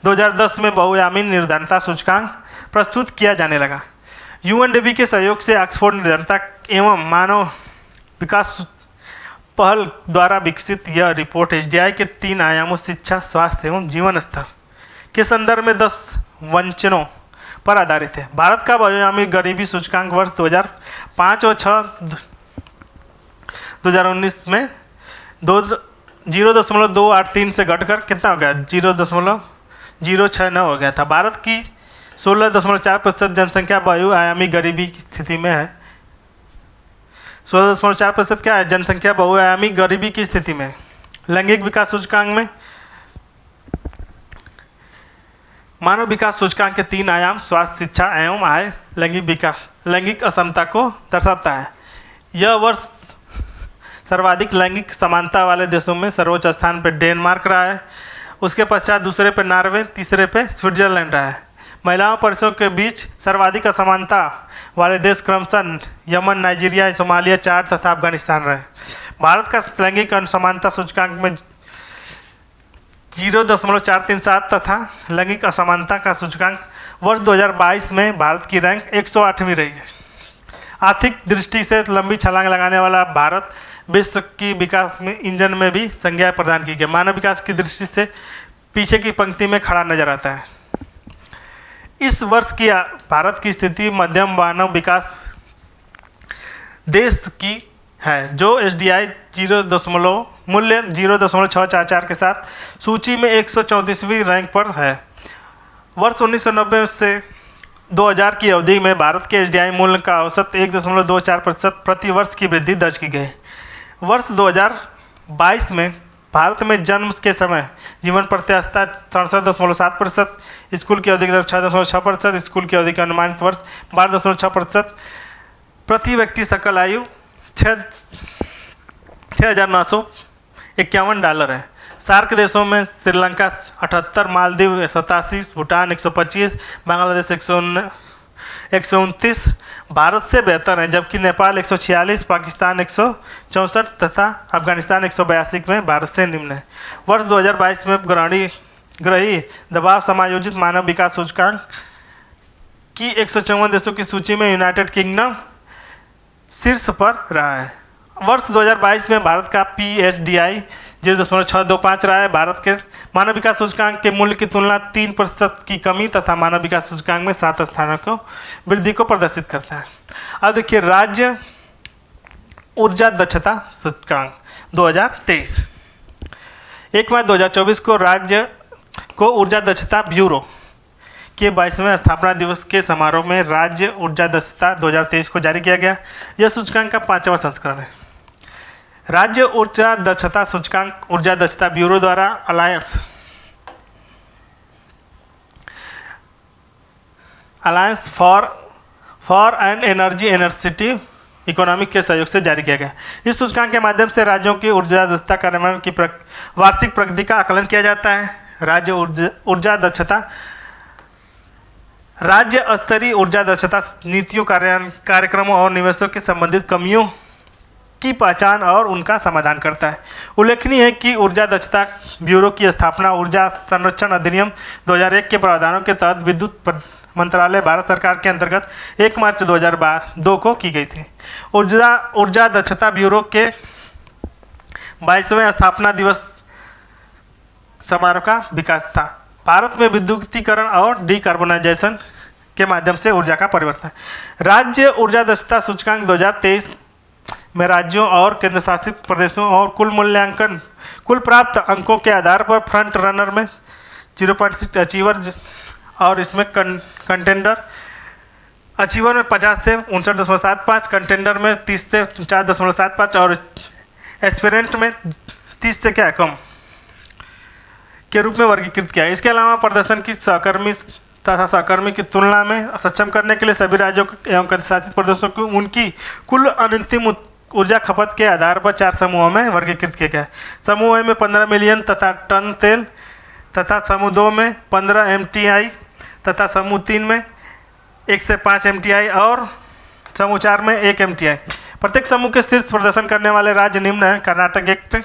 Speaker 1: 2010 में बहुआयामी निर्धनता सूचकांक प्रस्तुत किया जाने लगा। UNDP के सहयोग से ऑक्सफोर्ड निर्धनता एवं मानव विकास पहल द्वारा विकसित यह रिपोर्ट SDI के 3 आयामों शिक्षा, स्वास्थ्य एवं जीवन स्तर के संदर्भ में 10 वंचनों पर आधारित है। भारत का बहुआयामी गरीबी सूचकांक वर्ष 2005 और 2019 में 0.283 से घटकर कितना हो गया, 0.069 हो गया था। भारत की 16.4% जनसंख्या बहुआयामी गरीबी की स्थिति में है। 16.4% क्या है, जनसंख्या बहुआयामी गरीबी की स्थिति में। लैंगिक विकास सूचकांक में मानव विकास सूचकांक के 3 आयाम स्वास्थ्य, शिक्षा एवं आय लैंगिक असमता को दर्शाता है। यह वर्ष सर्वाधिक लैंगिक समानता वाले देशों में सर्वोच्च स्थान पर डेनमार्क रहा है। उसके पश्चात दूसरे पर नॉर्वे, तीसरे पर स्विट्जरलैंड रहा है। महिलाओं पुरुषों के बीच सर्वाधिक असमानता वाले देश क्रमशः यमन, नाइजीरिया, सोमालिया, चाड तथा अफगानिस्तान रहे। भारत का लैंगिक असमानता सूचकांक में 0.437 तथा लैंगिक असमानता का सूचकांक वर्ष 2022 में भारत की रैंक 108वीं रही है। आर्थिक दृष्टि से लंबी छलांग लगाने वाला भारत विश्व की विकास में इंजन में भी संज्ञा प्रदान की गई। मानव विकास की दृष्टि से पीछे की पंक्ति में खड़ा नजर आता है। इस वर्ष की भारत की स्थिति मध्यम मानव विकास देश की है, जो SDI मूल्य 0.644 के साथ सूची में 134वीं रैंक पर है। वर्ष 1990 से 2000 की अवधि में भारत के SDI मूल्य का औसत 1.24% प्रति वर्ष की वृद्धि दर्ज की गई। वर्ष 2022 में भारत में जन्म के समय जीवन प्रत्याशा 67.7%, स्कूल की अवधि 6.6%, स्कूल की अवधि का अनुमानित वर्ष 12.6%, प्रति व्यक्ति सकल आयु $6,951 है। सार्क देशों में श्रीलंका 78, मालदीव 87, भूटान 125, बांग्लादेश 129 भारत से बेहतर हैं, जबकि नेपाल 146, पाकिस्तान 164 तथा अफगानिस्तान 182 में भारत से निम्न है। वर्ष 2022 में ग्रही दबाव समायोजित मानव विकास सूचकांक की 154 देशों की सूची में यूनाइटेड किंगडम शीर्ष पर रहा है। वर्ष 2022 में भारत का PSDI 0.625 रहा है। भारत के मानव विकास सूचकांक के मूल्य की तुलना 3% की कमी तथा मानव विकास सूचकांक में 7 स्थानों को वृद्धि को प्रदर्शित करता है। अब देखिए, राज्य ऊर्जा दक्षता सूचकांक 2023 1 मार्च 2024 को राज्य को ऊर्जा दक्षता ब्यूरो के 22वें स्थापना दिवस के समारोह में राज्य ऊर्जा दक्षता 2023 को जारी किया गया। यह सूचकांक का 5वां संस्करण है। राज्य ऊर्जा दक्षता सूचकांक ऊर्जा दक्षता ब्यूरो द्वारा अलायंस फॉर एन एनर्जी एनर्जिटी इकोनॉमिक के सहयोग से जारी किया गया। इस सूचकांक के माध्यम से राज्यों की ऊर्जा दक्षता कार्यान्वयन की वार्षिक प्रगति का आकलन किया जाता है। राज्य ऊर्जा दक्षता राज्य स्तरीय ऊर्जा दक्षता नीतियों, कार्यक्रमों और निवेशों के संबंधित कमियों की पहचान और उनका समाधान करता है। उल्लेखनीय है कि ऊर्जा दक्षता ब्यूरो की स्थापना ऊर्जा संरक्षण अधिनियम 2001 के प्रावधानों के तहत विद्युत मंत्रालय भारत सरकार के अंतर्गत 1 मार्च 2002 को की गई थी। ऊर्जा दक्षता ब्यूरो के 22वें स्थापना दिवस समारोह का विकास था। भारत में विद्युतीकरण और डिकार्बोनाइजेशन के माध्यम से ऊर्जा का परिवर्तन। राज्य ऊर्जा दक्षता सूचकांक 2023 में राज्यों और केंद्र शासित प्रदेशों और कुल प्राप्त अंकों के आधार पर फ्रंट रनर में 0.6 अचीवर और इसमें कंटेंडर अचीवर में 50 से 59.75, कंटेंडर में 30 से 4.75 और एस्पिरेंट में 30 से क्या कम के रूप में वर्गीकृत किया। इसके अलावा प्रदर्शन की सहकर्मी की तुलना में सक्षम करने के लिए सभी राज्यों एवं केंद्र शासित प्रदेशों को उनकी कुल अंतिम ऊर्जा खपत के आधार पर 4 समूहों में वर्गीकृत किया गया है। समूह ए में 15 मिलियन तथा टन तेल तथा समूह 2 में 15 MTI तथा समूह 3 में 1 से 5 MTI और समूह 4 में 1 MTI। प्रत्येक समूह के शीर्ष प्रदर्शन करने वाले राज्य निम्न हैं: कर्नाटक 1 पे,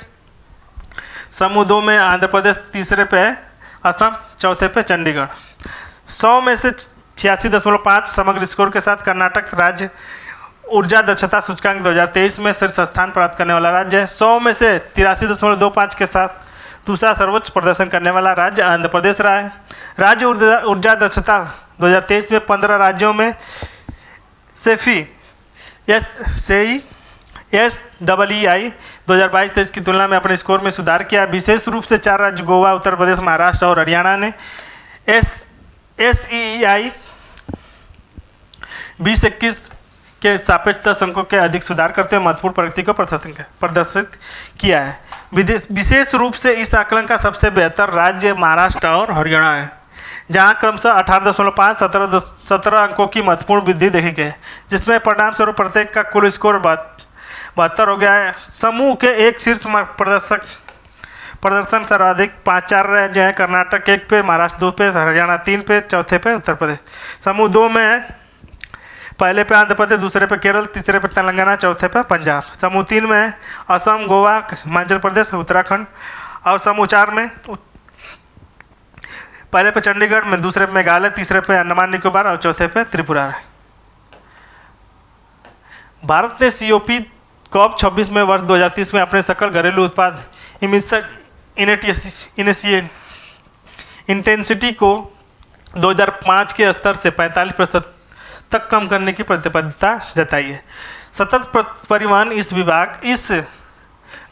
Speaker 1: समूह 2 में आंध्र प्रदेश, तीसरे पे है असम, चौथे पे चंडीगढ़। 100 में से 86.5 समग्र स्कोर के साथ कर्नाटक राज्य ऊर्जा दक्षता सूचकांक 2023 में शीर्ष स्थान प्राप्त करने वाला राज्य है। 100 में से 83.25 के साथ दूसरा सर्वोच्च प्रदर्शन करने वाला राज्य आंध्र प्रदेश रहा है। राज्य ऊर्जा दक्षता 2023 में 15 राज्यों में SEI 2022-23 की तुलना में अपने स्कोर में सुधार किया। विशेष रूप से 4 राज्य गोवा, उत्तर प्रदेश, महाराष्ट्र और हरियाणा ने SEI 2021 के सापेक्ष 10 अंकों के अधिक सुधार करते हुए महत्वपूर्ण प्रगति को प्रदर्शित किया है। विशेष रूप से इस आकलन का सबसे बेहतर राज्य महाराष्ट्र और हरियाणा है, जहां क्रमशः 18.5, 17 अंकों की महत्वपूर्ण वृद्धि देखी गई, जिसमें परिणाम स्वरूप प्रत्येक का कुल स्कोर 72 हो गया है। समूह के एक शीर्ष प्रदर्शन सर्वाधिक 5-4 राज्य हैं: कर्नाटक 1 पे, महाराष्ट्र 2 पे, हरियाणा 3 पे, चौथे पे उत्तर प्रदेश। समूह 2 में है पहले पे आंध्र प्रदेश, दूसरे पे केरल, तीसरे पे तेलंगाना, चौथे पे पंजाब। समूह 3 में है असम, गोवा, हिमाचल प्रदेश, उत्तराखंड और समूह 4 में पहले पे चंडीगढ़ में, दूसरे पे मेघालय, तीसरे पे अंडमान निकोबार और चौथे पे त्रिपुरा है। भारत ने COP26 में वर्ष 2030 में अपने सकल घरेलू उत्पाद इंटेंसिटी को 2005 के स्तर से 45% तक कम करने की प्रतिबद्धता जताई है। सतत परिवहन इस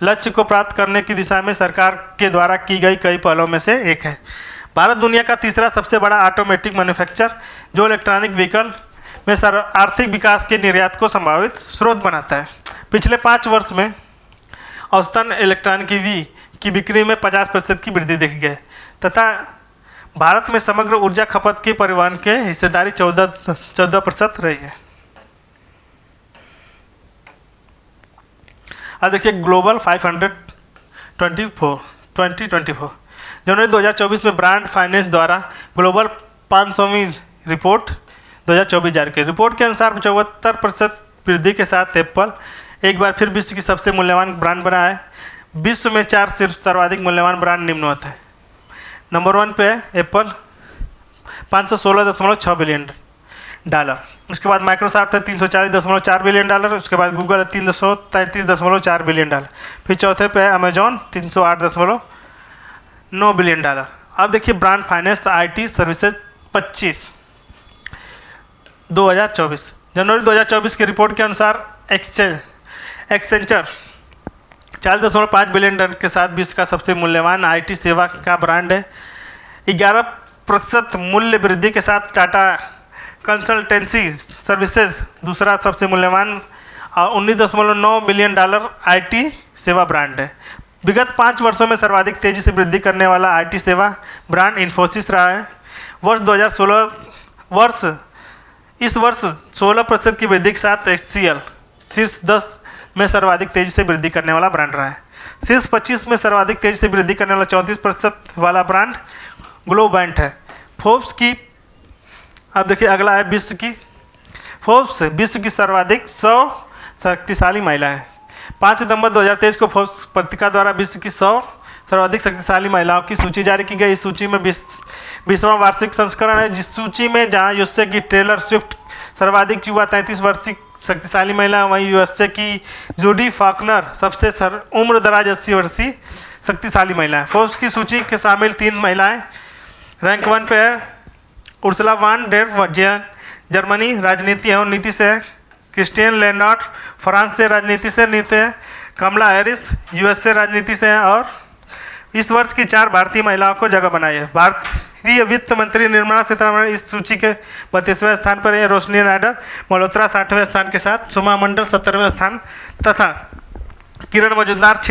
Speaker 1: लक्ष्य को प्राप्त करने की दिशा में सरकार के द्वारा की गई कई पहलों में से एक है। भारत दुनिया का तीसरा सबसे बड़ा ऑटोमेटिक मैन्युफैक्चर जो इलेक्ट्रॉनिक व्हीकल में आर्थिक विकास के निर्यात को संभावित स्रोत बनाता है। पिछले 5 वर्ष में औसतन इलेक्ट्रॉनिक EV की बिक्री में 50% की वृद्धि देखी गई तथा भारत में समग्र ऊर्जा खपत की परिवहन के हिस्सेदारी 14% रही है। अब देखिए ग्लोबल 2024 जनवरी 2024 में ब्रांड फाइनेंस द्वारा ग्लोबल 500वीं रिपोर्ट 2024 जारी की। रिपोर्ट के अनुसार 74% वृद्धि के साथ एप्पल एक बार फिर विश्व की सबसे मूल्यवान ब्रांड बना है। विश्व में 4 सर्वाधिक मूल्यवान ब्रांड निम्न होते हैं। नंबर 1 पे है एप्पल, $516.6 बिलियन। उसके बाद माइक्रोसॉफ्ट है $340.4 बिलियन। उसके बाद गूगल है $333.4 बिलियन। फिर चौथे पे है अमेजॉन $308.9 बिलियन। अब देखिए ब्रांड फाइनेंस IT सर्विसेज 2024 जनवरी 2024 की रिपोर्ट के अनुसार एक्सेंचर $40.5 बिलियन के साथ विश्व का सबसे मूल्यवान IT सेवा का ब्रांड है। 11% मूल्य वृद्धि के साथ टाटा कंसल्टेंसी सर्विसेज दूसरा सबसे मूल्यवान और $19.9 मिलियन आईटी सेवा ब्रांड है। विगत 5 वर्षों में सर्वाधिक तेजी से वृद्धि करने वाला आईटी सेवा ब्रांड इन्फोसिस रहा है। इस वर्ष 16% की वृद्धि के साथ HCL शीर्ष 10 में सर्वाधिक तेजी से वृद्धि करने वाला ब्रांड रहा है। शीर्ष 25 में सर्वाधिक तेजी से वृद्धि करने वाला 34% वाला ब्रांड ग्लोबैंट है। फोर्ब्स की, अब देखिए अगला है फोर्ब्स विश्व की सर्वाधिक 100 शक्तिशाली महिलाएं। 5 सितंबर 2023 को फोर्ब्स पत्रिका द्वारा विश्व की 100 सर्वाधिक शक्तिशाली महिलाओं की सूची जारी की गई। इस सूची में 20वां वार्षिक संस्करण है, जिस सूची में जहां यूएसए की टेलर स्विफ्ट सर्वाधिक युवा 33 वर्षीय शक्तिशाली महिला, वहीं यूएसए की जूडी फॉकनर सबसे उम्र दराज 80 वर्षीय शक्तिशाली महिला है। फोर्ब्स की सूची के शामिल 3 महिलाएं रैंक 1 पे है। उर्सुला वान डेर जर्मनी राजनीति एवं नीति से, क्रिस्टियन लेनार्ड फ्रांस से राजनीति से नीति है, कमला हैरिस यूएसए राजनीति से है, और इस वर्ष की 4 भारतीय महिलाओं को जगह बनाई है। भारतीय वित्त मंत्री निर्मला सीतारमण इस सूची के 32वें स्थान पर है। रोशनी नायडर मल्होत्रा 60वें स्थान के साथ, सुमा मंडल 70वें स्थान तथा किरण मजूमदार